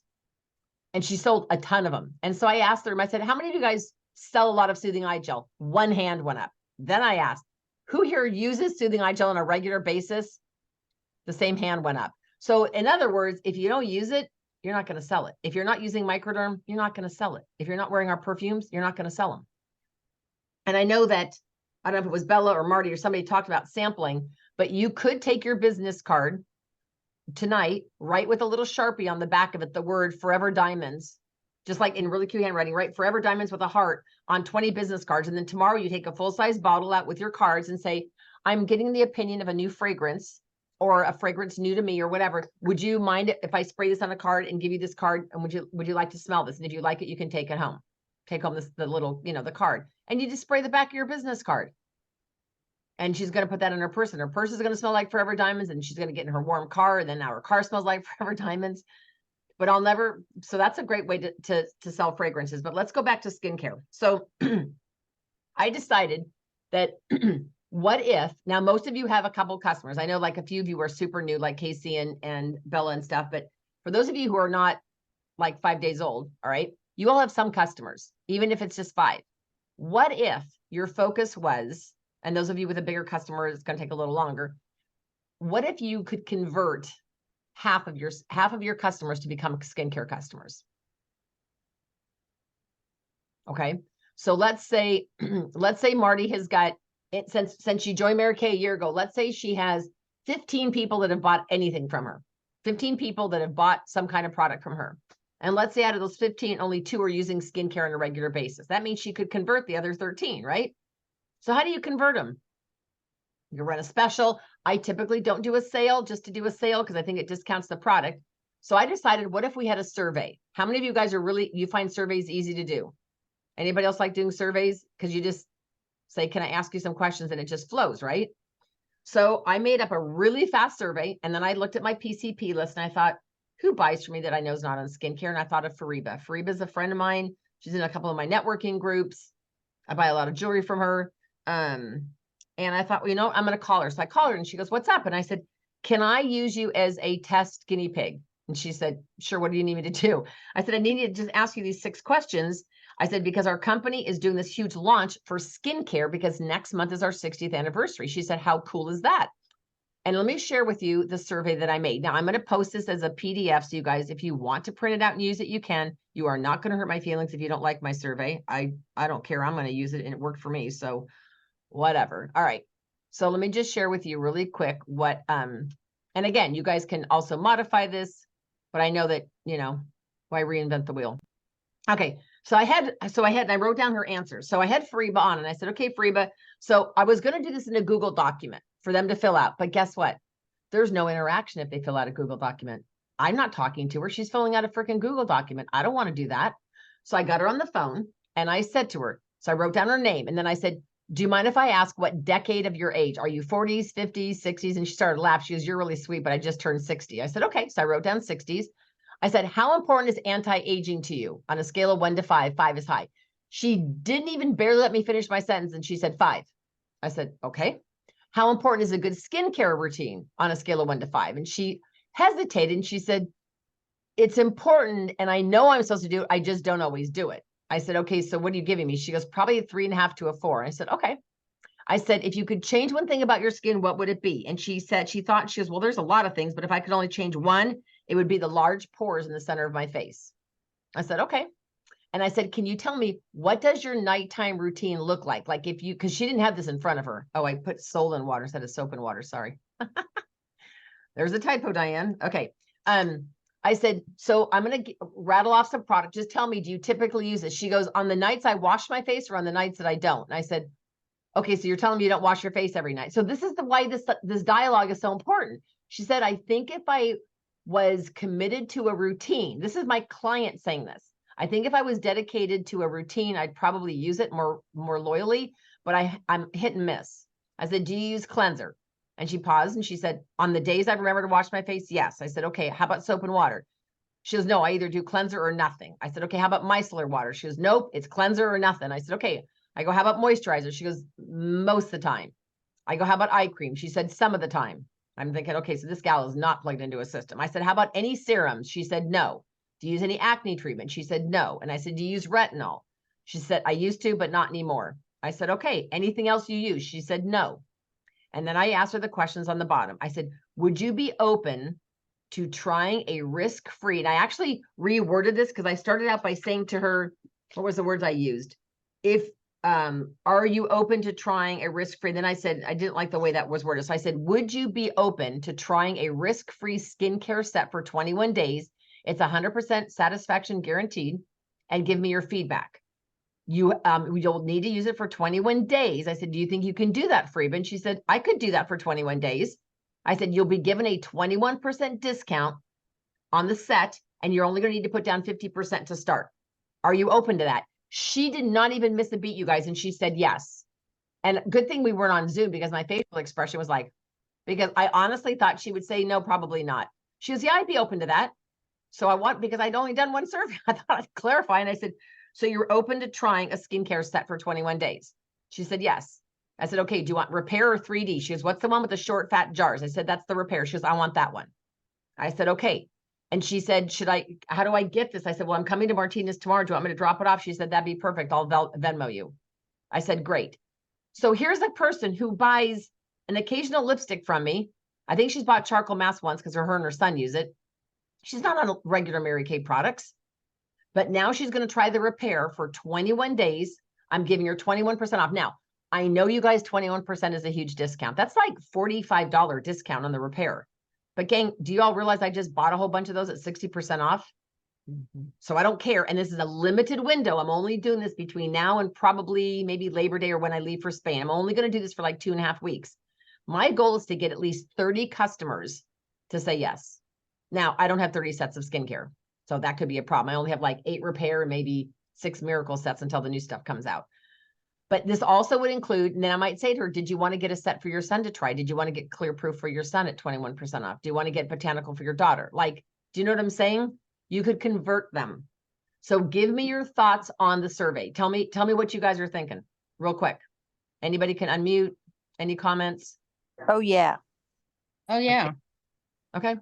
And she sold a ton of them. And so I asked her, I said, how many of you guys sell a lot of soothing eye gel? One hand went up. Then I asked, who here uses soothing eye gel on a regular basis? The same hand went up. So in other words, if you don't use it, you're not going to sell it. If you're not using microderm, you're not going to sell it. If you're not wearing our perfumes, you're not going to sell them. And I know that, I don't know if it was Bella or Marty or somebody talked about sampling, but you could take your business card tonight, write with a little Sharpie on the back of it, the word Forever Diamonds, just like in really cute handwriting, right? Forever Diamonds with a heart on 20 business cards. And then tomorrow you take a full-size bottle out with your cards and say, I'm getting the opinion of a new fragrance, or a fragrance new to me, or whatever. Would you mind if I spray this on a card and give you this card? And would you like to smell this? And if you like it, you can take it home. Take home the little, the card. And you just spray the back of your business card. And she's going to put that in her purse. And her purse is going to smell like Forever Diamonds. And she's going to get in her warm car. And then now her car smells like Forever Diamonds. But so that's a great way to sell fragrances. But let's go back to skincare. So I decided that what if, now most of you have a couple customers. I know like a few of you are super new, like Casey and Bella and stuff. But for those of you who are not like 5 days old, all right, you all have some customers, even if it's just 5. What if your focus was, and those of you with a bigger customer, it's going to take a little longer. What if you could convert half of your customers to become skincare customers? Okay. So let's say Marty has got it since she joined Mary Kay a year ago. Let's say she has 15 people that have bought anything from her, 15 people that have bought some kind of product from her. And let's say out of those 15, only 2 are using skincare on a regular basis. That means she could convert the other 13, right? So how do you convert them? You run a special. I typically don't do a sale just to do a sale because I think it discounts the product. So I decided, what if we had a survey? How many of you guys you find surveys easy to do? Anybody else like doing surveys? Because you just say, can I ask you some questions? And it just flows, right? So I made up a really fast survey. And then I looked at my PCP list and I thought, who buys from me that I know is not on skincare? And I thought of Fariba. Fariba is a friend of mine. She's in a couple of my networking groups. I buy a lot of jewelry from her. And I thought, well, I'm going to call her. So I called her and she goes, what's up? And I said, can I use you as a test guinea pig? And she said, sure. What do you need me to do? I said, I need you to just ask you these 6 questions. I said, because our company is doing this huge launch for skincare because next month is our 60th anniversary. She said, how cool is that? And let me share with you the survey that I made. Now I'm going to post this as a PDF. So you guys, if you want to print it out and use it, you can. You are not going to hurt my feelings if you don't like my survey. I don't care. I'm going to use it and it worked for me. So whatever. All right. So let me just share with you really quick what, and again, you guys can also modify this, but I know that, you know, why reinvent the wheel? Okay. So I wrote down her answers. So I had Fariba on and I said, okay, Fariba. So I was going to do this in a Google document for them to fill out, but guess what? There's no interaction if they fill out a Google document. I'm not talking to her. She's filling out a freaking Google document. I don't want to do that. So I got her on the phone and I said to her, so I wrote down her name and then I said, do you mind if I ask what decade of your age? Are you 40s, 50s, 60s? And she started laughing. She goes, you're really sweet, but I just turned 60. I said, okay. So I wrote down 60s. I said, how important is anti-aging to you on a scale of 1 to 5? 5 is high. She didn't even barely let me finish my sentence. And she said 5. I said, okay. How important is a good skincare routine on a scale of 1 to 5? And she hesitated and she said, it's important. And I know I'm supposed to do it. I just don't always do it. I said, okay, so what are you giving me? She goes, probably a 3.5 to a 4. I said, okay. I said, if you could change one thing about your skin, what would it be? And she said, she goes, well, there's a lot of things, but if I could only change one, it would be the large pores in the center of my face. I said, okay. And I said, can you tell me, what does your nighttime routine look like? Like if you, because she didn't have this in front of her. Oh, I put soul in water instead of soap and water. Sorry. There's a typo, Diane. Okay. I said, so I'm going to rattle off some product. Just tell me, do you typically use it? She goes, on the nights I wash my face or on the nights that I don't? And I said, okay, so you're telling me you don't wash your face every night. So this is why this dialogue is so important. She said, I think if I was committed to a routine, this is my client saying this. I think if I was dedicated to a routine, I'd probably use it more loyally, but I'm hit and miss. I said, do you use cleanser? And she paused and she said, on the days I remember to wash my face, yes. I said, okay, how about soap and water? She goes, no, I either do cleanser or nothing. I said, okay, how about micellar water? She goes, nope, it's cleanser or nothing. I said, okay. I go, how about moisturizer? She goes, most of the time. I go, how about eye cream? She said, some of the time. I'm thinking, okay, so this gal is not plugged into a system. I said, how about any serums? She said, no. Do you use any acne treatment? She said, no. And I said, do you use retinol? She said, I used to, but not anymore. I said, okay, anything else you use? She said, no. And then I asked her the questions on the bottom. I said, would you be open to trying a risk-free? And I actually reworded this because I started out by saying to her, what was the words I used? Are you open to trying a risk-free? Then I said, I didn't like the way that was worded. So I said, would you be open to trying a risk-free skincare set for 21 days? It's 100% satisfaction guaranteed, and give me your feedback. You'll need to use it for 21 days. I said, do you think you can do that, Freeba? And she said, I could do that for 21 days. I said, you'll be given a 21% discount on the set, and you're only going to need to put down 50% to start. Are you open to that? She did not even miss a beat, you guys. And she said, yes. And good thing we weren't on Zoom because my facial expression was like, because I honestly thought she would say, no, probably not. She goes, yeah, I'd be open to that. So because I'd only done one survey, I thought I'd clarify. And I said, so you're open to trying a skincare set for 21 days? She said, yes. I said, okay, do you want repair or 3D? She goes, what's the one with the short, fat jars? I said, that's the repair. She goes, I want that one. I said, okay. And she said, how do I get this? I said, well, I'm coming to Martinez tomorrow. Do you want me to drop it off? She said, that'd be perfect. I'll Venmo you. I said, great. So here's a person who buys an occasional lipstick from me. I think she's bought charcoal mask once because her and her son use it. She's not on regular Mary Kay products, but now she's going to try the repair for 21 days. I'm giving her 21% off. Now, I know you guys, 21% is a huge discount. That's like $45 discount on the repair. But gang, do you all realize I just bought a whole bunch of those at 60% off? So I don't care. And this is a limited window. I'm only doing this between now and probably maybe Labor Day or when I leave for Spain. I'm only going to do this for like 2.5 weeks. My goal is to get at least 30 customers to say yes. Now, I don't have 30 sets of skincare, so that could be a problem. I only have like 8 repair and maybe 6 miracle sets until the new stuff comes out. But this also would include, and then I might say to her, did you want to get a set for your son to try? Did you want to get Clear Proof for your son at 21% off? Do you want to get Botanical for your daughter? Like, do you know what I'm saying? You could convert them. So give me your thoughts on the survey. Tell me what you guys are thinking real quick. Anybody can unmute. Any comments? Oh, yeah. Oh, yeah. Okay.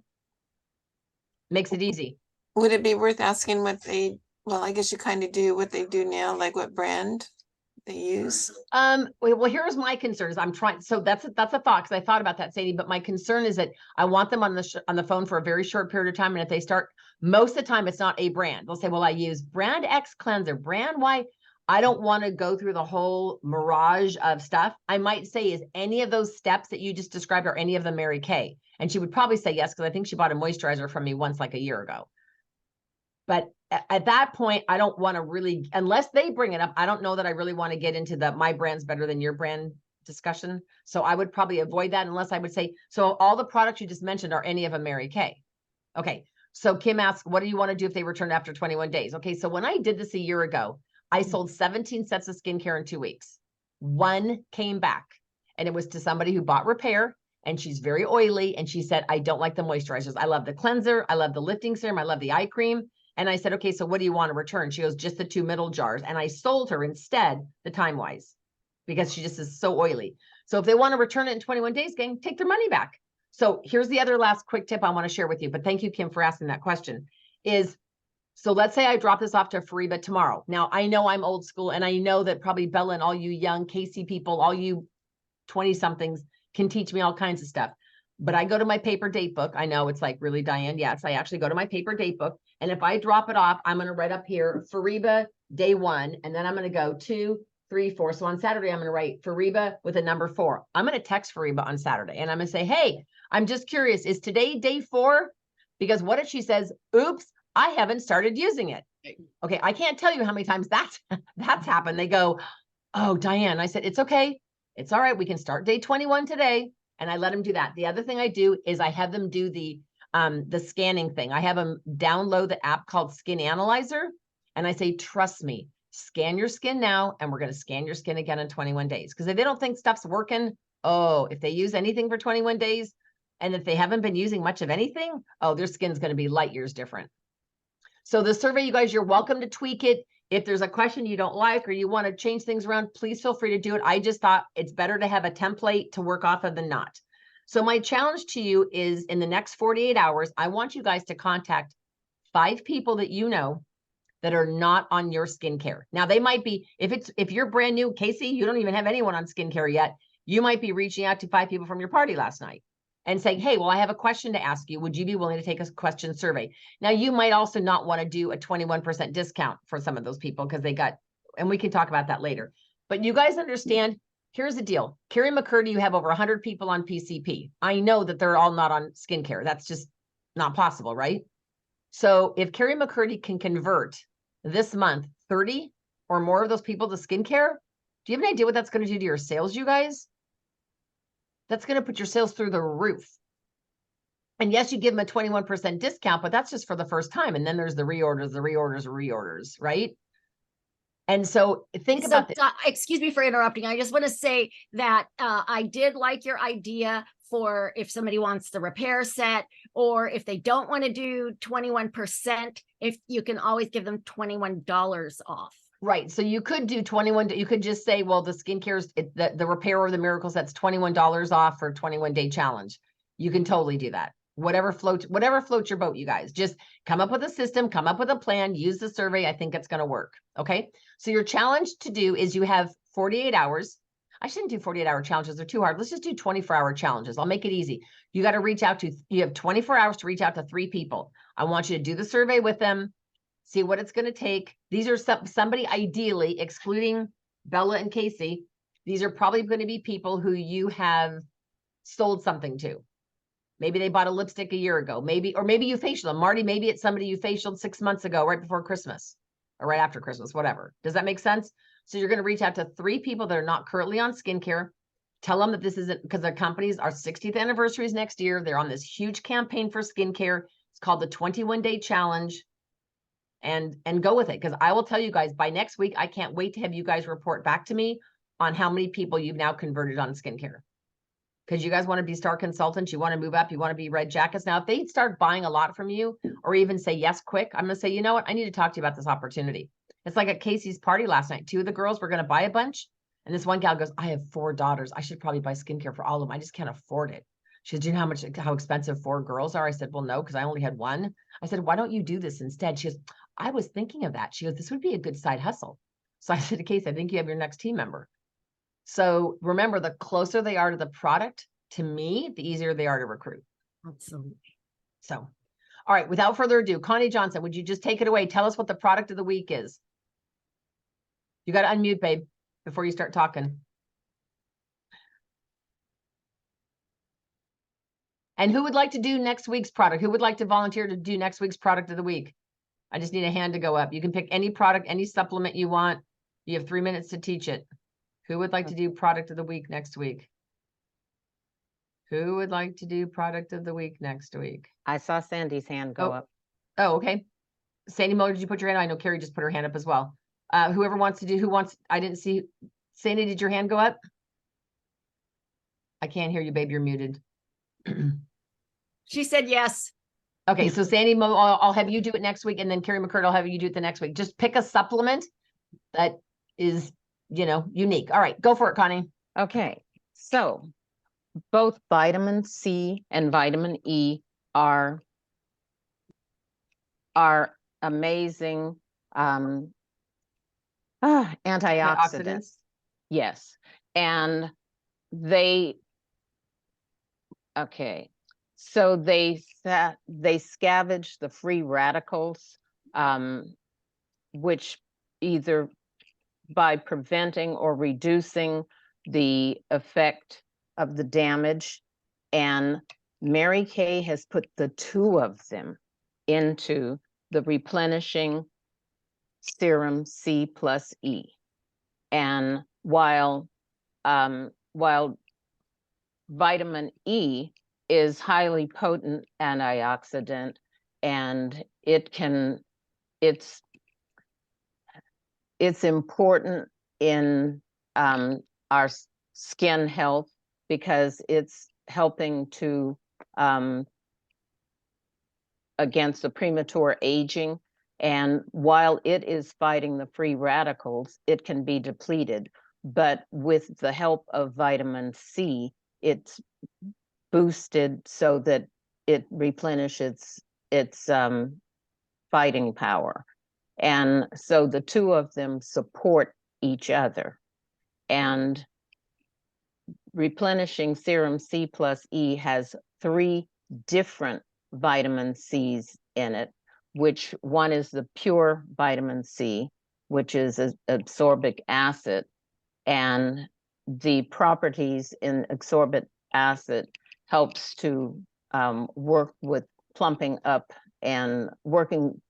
Makes it easy. Would it be worth asking what I guess you kind of do what they do now, like what brand? they use? Well, here's my concerns. I'm trying, so that's a thought, because I thought about that, Sadie, but my concern is that I want them on the phone for a very short period of time. And if they start, most of the time, it's not a brand. They'll say, well, I use brand X cleanser, brand Y. I don't want to go through the whole mirage of stuff. I might say, is any of those steps that you just described, are any of them Mary Kay? And she would probably say yes, because I think she bought a moisturizer from me once, like a year ago. But at that point, I don't want to really, unless they bring it up, I don't know that I really want to get into the my brand's better than your brand discussion. So I would probably avoid that, unless I would say, so all the products you just mentioned, are any of them Mary Kay? Okay. So Kim asks, what do you want to do if they return after 21 days? Okay. So when I did this a year ago, I sold 17 sets of skincare in 2 weeks. One came back, and it was to somebody who bought repair, and she's very oily. And she said, I don't like the moisturizers. I love the cleanser. I love the lifting serum. I love the eye cream. And I said, okay, so what do you want to return? She goes, just the 2 middle jars. And I sold her instead the Time Wise, because she just is so oily. So if they want to return it in 21 days, gang, take their money back. So here's the other last quick tip I want to share with you. But thank you, Kim, for asking that question. So let's say I drop this off to Fariba tomorrow. Now, I know I'm old school, and I know that probably Bella and all you young Casey people, all you 20-somethings can teach me all kinds of stuff. But I go to my paper date book. I know it's like, really, Diane? Yes, I actually go to my paper date book. And if I drop it off, I'm going to write up here, Fariba day 1. And then I'm going to go 2, 3, 4. So on Saturday, I'm going to write Fariba with a number 4. I'm going to text Fariba on Saturday, and I'm going to say, hey, I'm just curious, is today day 4? Because what if she says, oops, I haven't started using it? Okay, I can't tell you how many times that's happened. They go, oh, Diane. I said, it's okay. It's all right. We can start day 21 today. And I let them do that. The other thing I do is I have them do the scanning thing. I have them download the app called Skin Analyzer. And I say, trust me, scan your skin now, and we're going to scan your skin again in 21 days. Because if they don't think stuff's working, oh, if they use anything for 21 days, and if they haven't been using much of anything, oh, their skin's going to be light years different. So the survey, you guys, you're welcome to tweak it. If there's a question you don't like, or you want to change things around, please feel free to do it. I just thought it's better to have a template to work off of than not. So my challenge to you is, in the next 48 hours, I want you guys to contact 5 people that you know that are not on your skincare. Now, they might be, if you're brand new, Casey, you don't even have anyone on skincare yet, you might be reaching out to 5 people from your party last night and saying, hey, well, I have a question to ask you. Would you be willing to take a question survey? Now, you might also not want to do a 21% discount for some of those people, because they got, and we can talk about that later. But you guys understand, here's the deal. Carrie McCurdy, you have over 100 people on PCP. I know that they're all not on skincare. That's just not possible, right? So if Carrie McCurdy can convert this month 30 or more of those people to skincare, do you have an idea what that's going to do to your sales, you guys? That's going to put your sales through the roof. And yes, you give them a 21% discount, but that's just for the first time. And then there's the reorders, right? And so think about this. Excuse me for interrupting. I just want to say that I did like your idea for if somebody wants the repair set, or if they don't want to do 21%, if you can always give them $21 off. Right. So you could do 21. You could just say, well, the skincare's the repair or the miracle set's $21 off for 21-day challenge. You can totally do that. Whatever floats your boat, you guys. Just come up with a system, come up with a plan, use the survey. I think it's going to work. Okay. So your challenge to do is, you have 48 hours. I shouldn't do 48-hour challenges. They're too hard. Let's just do 24-hour challenges. I'll make it easy. You got to reach out to, you have 24 hours to reach out to 3 people. I want you to do the survey with them, see what it's going to take. These are somebody, ideally, excluding Bella and Casey, these are probably going to be people who you have sold something to. Maybe they bought a lipstick a year ago, maybe, or maybe you facialed them. Marty, maybe it's somebody you facialed 6 months ago, right before Christmas or right after Christmas, whatever. Does that make sense? So you're going to reach out to 3 people that are not currently on skincare. Tell them that this isn't, because their companies, our 60th anniversary is next year. They're on this huge campaign for skincare. It's called the 21-day challenge. And go with it. Because I will tell you guys, by next week, I can't wait to have you guys report back to me on how many people you've now converted on skincare. Because you guys want to be star consultants, you want to move up, you want to be red jackets. Now, if they start buying a lot from you, or even say yes quick, I'm going to say, you know what, I need to talk to you about this opportunity. It's like at Casey's party last night. 2 of the girls were going to buy a bunch. And this one gal goes, I have 4 daughters. I should probably buy skincare for all of them. I just can't afford it. She said, do you know how expensive 4 girls are? I said, well, no, because I only had 1. I said, why don't you do this instead? She goes, I was thinking of that. She goes, this would be a good side hustle. So I said to Casey, I think you have your next team member. So remember, the closer they are to the product, to me, the easier they are to recruit. Absolutely. So, all right, without further ado, Connie Johnson, would you just take it away? Tell us what the product of the week is. You got to unmute, babe, before you start talking. And who would like to do next week's product? Who would like to volunteer to do next week's product of the week? I just need a hand to go up. You can pick any product, any supplement you want. You have 3 minutes to teach it. Who would like to do product of the week next week? Who would like to do product of the week next week? I saw Sandy's hand go up. Oh, okay. Sandy Mo, did you put your hand? I know Carrie just put her hand up as well. Whoever wants to do, I didn't see. Sandy, did your hand go up? I can't hear you, babe. You're muted. She said yes. Okay, so Sandy Mo, I'll have you do it next week, and then Carrie McCurt, I'll have you do it the next week. Just pick a supplement that is, unique. All right, go for it, Connie. Okay, so both vitamin C and vitamin E are amazing antioxidants. Yes, and so they scavenge the free radicals, which either by preventing or reducing the effect of the damage. And Mary Kay has put the two of them into the replenishing serum C plus E. And while vitamin E is highly potent antioxidant, and it's important in our skin health because it's helping to against the premature aging. And while it is fighting the free radicals, it can be depleted. But with the help of vitamin C, it's boosted so that it replenishes its fighting power. And so the two of them support each other. And replenishing serum C plus E has 3 different vitamin C's in it, which one is the pure vitamin C, which is ascorbic acid. And the properties in ascorbic acid helps to work with plumping up and working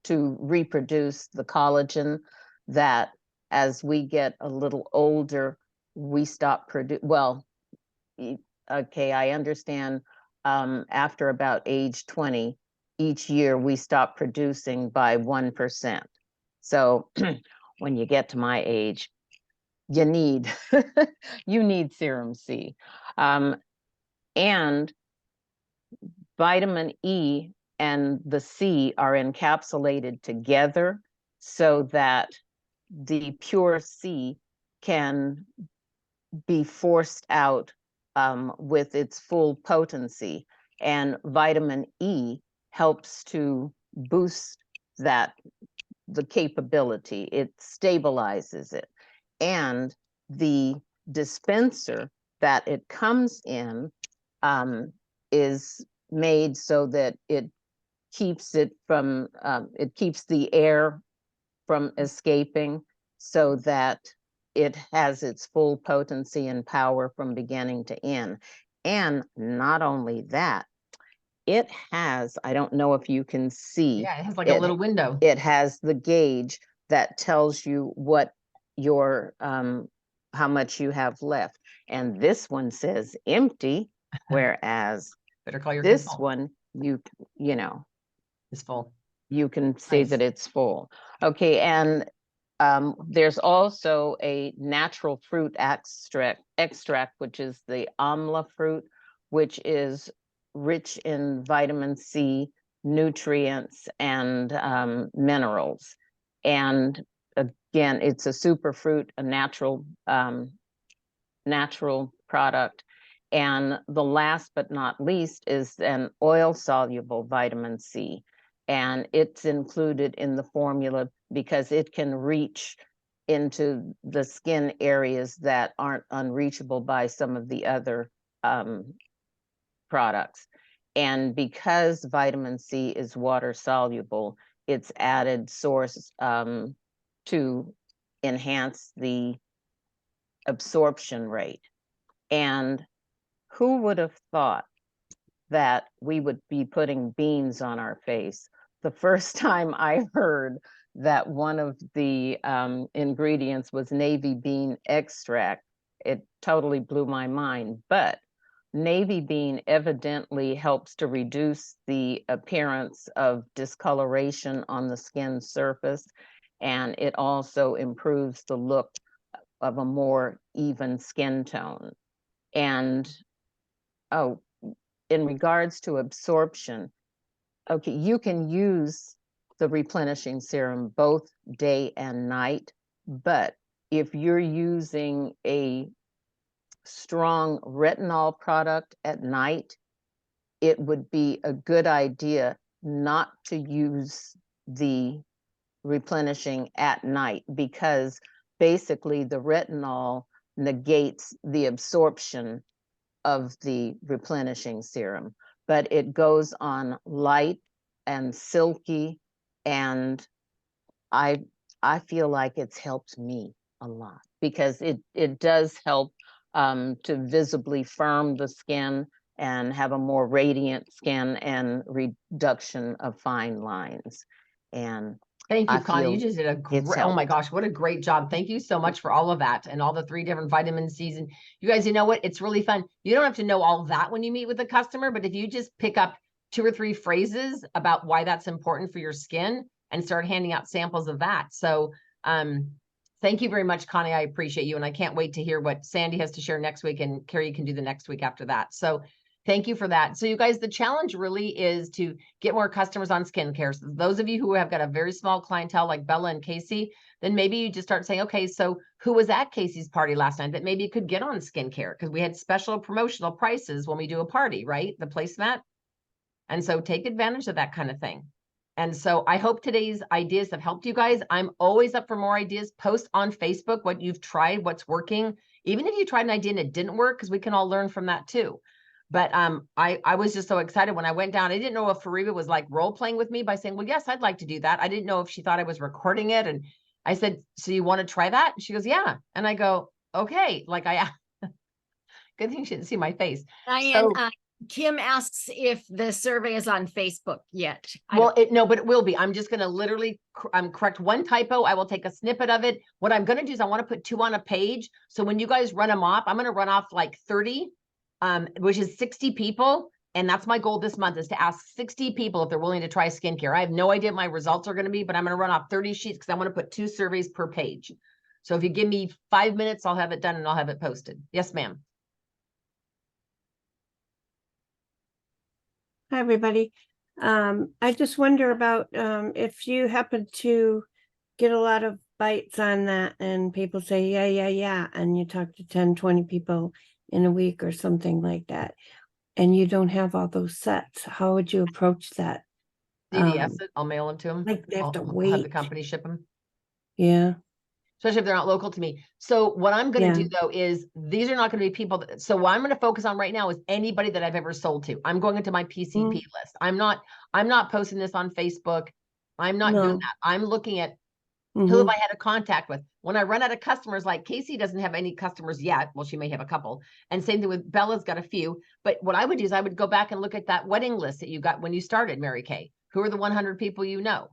to reproduce the collagen that as we get a little older, we stop okay, I understand after about age 20, each year we stop producing by 1%. So when you get to my age, you need serum C. And vitamin E and the C are encapsulated together so that the pure C can be forced out with its full potency. And vitamin E helps to boost the capability. It stabilizes it. And the dispenser that it comes in is made so that it keeps it from, it keeps the air from escaping so that it has its full potency and power from beginning to end. And not only that, it has, I don't know if you can see. Yeah, it has like a little window. It has the gauge that tells you what your, how much you have left. And this one says empty, whereas better call your this consultant. one, you know, is full. You can see Nice. that it's full. Okay, and there's also a natural fruit extract, which is the amla fruit, which is rich in vitamin C, nutrients, and minerals. And again, it's a superfruit, a natural product. And the last but not least is an oil-soluble vitamin C. And it's included in the formula because it can reach into the skin areas that aren't unreachable by some of the other products. And because vitamin C is water soluble, it's added source to enhance the absorption rate. And who would have thought that we would be putting beans on our face? The first time I heard that one of the ingredients was navy bean extract, it totally blew my mind. But navy bean evidently helps to reduce the appearance of discoloration on the skin surface, and it also improves the look of a more even skin tone. And oh, in regards to absorption, okay, you can use the replenishing serum both day and night, but if you're using a strong retinol product at night, it would be a good idea not to use the replenishing at night, because basically the retinol negates the absorption of the replenishing serum, but it goes on light and silky, and I feel like it's helped me a lot, because it does help to visibly firm the skin and have a more radiant skin and reduction of fine lines. And Thank you, I Connie. You feel just did a it's great, oh my helped. gosh, what a great job. Thank you so much for all of that and all the 3 different vitamin C's. And you guys, you know what? It's really fun. You don't have to know all of that when you meet with a customer, but if you just pick up 2 or 3 phrases about why that's important for your skin and start handing out samples of that. So thank you very much, Connie. I appreciate you. And I can't wait to hear what Sandy has to share next week, and Carrie can do the next week after that. So thank you for that. So you guys, the challenge really is to get more customers on skincare. So those of you who have got a very small clientele like Bella and Casey, then maybe you just start saying, okay, so who was at Casey's party last night that maybe you could get on skincare? Because we had special promotional prices when we do a party, right? The placemat. And so take advantage of that kind of thing. And so I hope today's ideas have helped you guys. I'm always up for more ideas. Post on Facebook what you've tried, what's working. Even if you tried an idea and it didn't work, because we can all learn from that too. But I was just so excited when I went down. I didn't know if Fariba was like role playing with me by saying, well, yes, I'd like to do that. I didn't know if she thought I was recording it. And I said, so you want to try that? And she goes, yeah. And I go, okay. Like good thing she didn't see my face. Diane, So, Kim asks if the survey is on Facebook yet. well, no, but it will be. I'm just going to literally correct one typo. I will take a snippet of it. What I'm going to do is I want to put 2 on a page. So when you guys run them off, I'm going to run off like 30, which is 60 people. And that's my goal this month, is to ask 60 people if they're willing to try skincare. I have no idea what my results are going to be, but I'm going to run off 30 sheets because I want to put 2 surveys per page. So if you give me 5 minutes, I'll have it done and I'll have it posted. Yes, ma'am. Hi, everybody. I just wonder about if you happen to get a lot of bites on that and people say, yeah, and you talk to 10, 20 people in a week or something like that, and you don't have all those sets, how would you approach that? CVS it. I'll mail them to them. Like they have to I'll have the wait. company ship them. Yeah. Especially if they're not local to me. So what I'm going to Yeah. do though is these are not going to be people that, so what I'm going to focus on right now is anybody that I've ever sold to. I'm going into my PCP list. I'm not posting this on Facebook. I'm not doing No. that. I'm looking at who have I had a contact with. When I run out of customers, like Casey doesn't have any customers yet. Well, she may have a couple. And same thing with Bella's got a few. But what I would do is I would go back and look at that wedding list that you got when you started, Mary Kay. Who are the 100 people you know?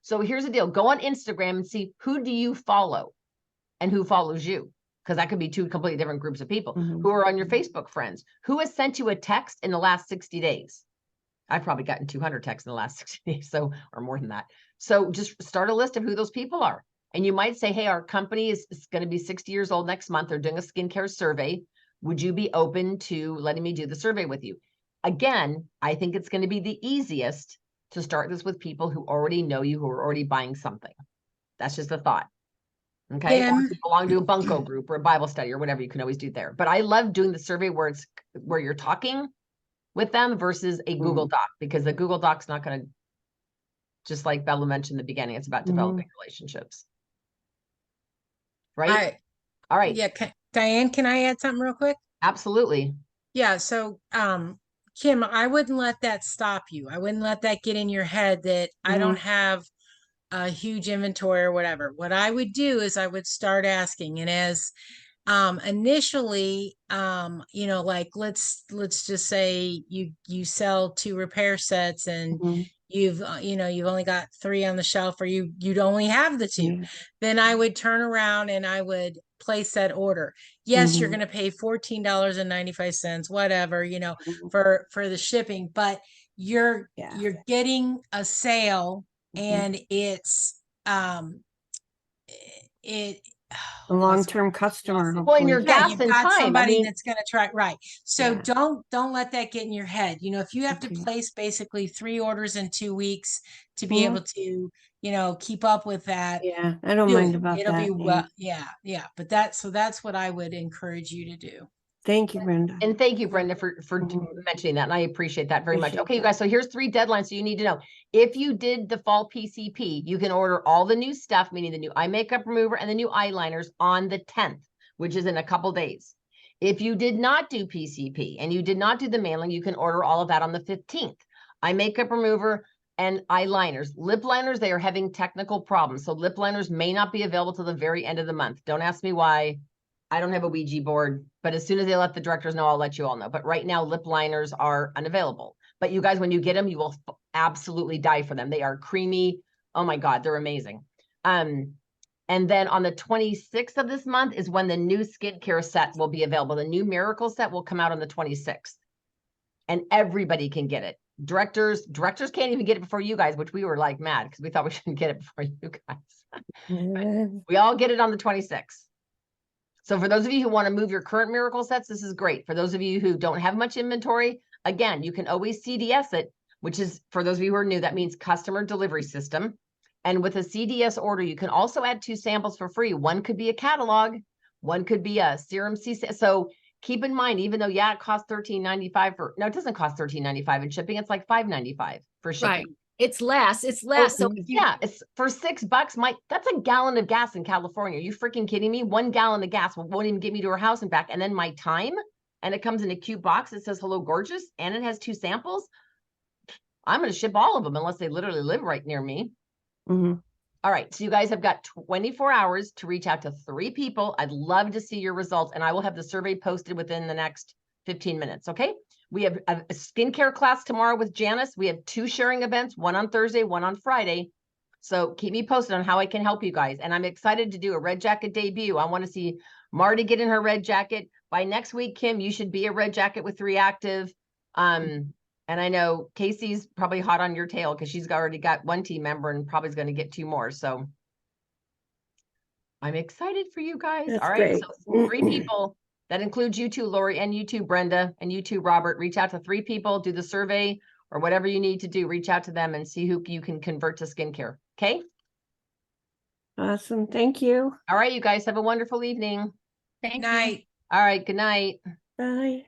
So here's the deal. Go on Instagram and see who do you follow and who follows you. Because that could be 2 completely different groups of people. Who are on your Facebook friends. Who has sent you a text in the last 60 days? I've probably gotten 200 texts in the last 60 days, so, or more than that. So just start a list of who those people are. And you might say, hey, our company is going to be 60 years old next month. They're doing a skincare survey. Would you be open to letting me do the survey with you? Again, I think it's going to be the easiest to start this with people who already know you, who are already buying something. That's just a thought. Okay. Or if you belong to a bunco group or a Bible study or whatever, you can always do there. But I love doing the survey where you're talking with them versus a Google Doc, because the Google Doc's not going to, just like Bella mentioned in the beginning, it's about developing relationships. right? All right. Yeah, Diane, can I add something real quick? Absolutely. Yeah, so Kim, I wouldn't let that stop you. I wouldn't let that get in your head that I don't have a huge inventory or whatever. What I would do is I would start asking, and as initially, you know, like let's just say you sell 2 repair sets and you've you know, you've only got 3 on the shelf, or you'd only have the 2. Then I would turn around and I would place that order. Yes, you're going to pay $14.95, whatever, you know, for the shipping, but you're getting a sale, and it's it A long-term customer, Well, and hopefully. your gas you've and got time. I somebody mean, that's going to try, right? So Yeah. don't let that get in your head. You know, if you have to place basically 3 orders in 2 weeks to be able to, you know, keep up with that, Yeah, I don't do mind it. about It'll that. be well, yeah. But that's what I would encourage you to do. Thank you, Brenda. and thank you, Brenda, for mentioning that. And I appreciate that very much. Okay, you guys, so here's 3 deadlines. So you need to know, if you did the fall PCP, you can order all the new stuff, meaning the new eye makeup remover and the new eyeliners, on the 10th, which is in a couple days. If you did not do PCP and you did not do the mailing, you can order all of that on the 15th. Eye makeup remover and eyeliners. Lip liners, they are having technical problems. So lip liners may not be available till the very end of the month. Don't ask me why. I don't have a Ouija board, but as soon as they let the directors know, I'll let you all know. But right now, lip liners are unavailable. But you guys, when you get them, you will absolutely die for them. They are creamy. Oh my God, they're amazing. And then on the 26th of this month is when the new skincare set will be available. The new Miracle set will come out on the 26th. And everybody can get it. Directors can't even get it before you guys, which we were like mad because we thought we shouldn't get it before you guys. We all get it on the 26th. So for those of you who want to move your current Miracle sets, this is great. For those of you who don't have much inventory, again, you can always CDS it, which is, for those of you who are new, that means customer delivery system. And with a CDS order, you can also add 2 samples for free. One could be a catalog, one could be a serum C. So keep in mind, even though, yeah, it costs $13.95 for, no, it doesn't cost $13.95 in shipping. It's like $5.95 for shipping. Right. It's less. It's less. So if you, yeah, it's for $6. That's a gallon of gas in California. Are you freaking kidding me? 1 gallon of gas won't even get me to her house and back. And then my time, and it comes in a cute box. It says hello, gorgeous, and it has 2 samples. I'm going to ship all of them unless they literally live right near me. All right. So you guys have got 24 hours to reach out to 3 people. I'd love to see your results, and I will have the survey posted within the next 15 minutes. Okay. We have a skincare class tomorrow with Janice. We have 2 sharing events, one on Thursday, one on Friday. So keep me posted on how I can help you guys. And I'm excited to do a red jacket debut. I want to see Marty get in her red jacket. By next week, Kim, you should be a red jacket with Reactive. And I know Casey's probably hot on your tail because she's already got 1 team member and probably is going to get 2 more. So I'm excited for you guys. That's all right. great. So 3 people. That includes you 2, Lori, and you 2, Brenda, and you 2, Robert. Reach out to 3 people, do the survey or whatever you need to do. Reach out to them and see who you can convert to skincare. Okay. Awesome. Thank you. All right, you guys have a wonderful evening. Thank you. Night. All right. Good night. Bye.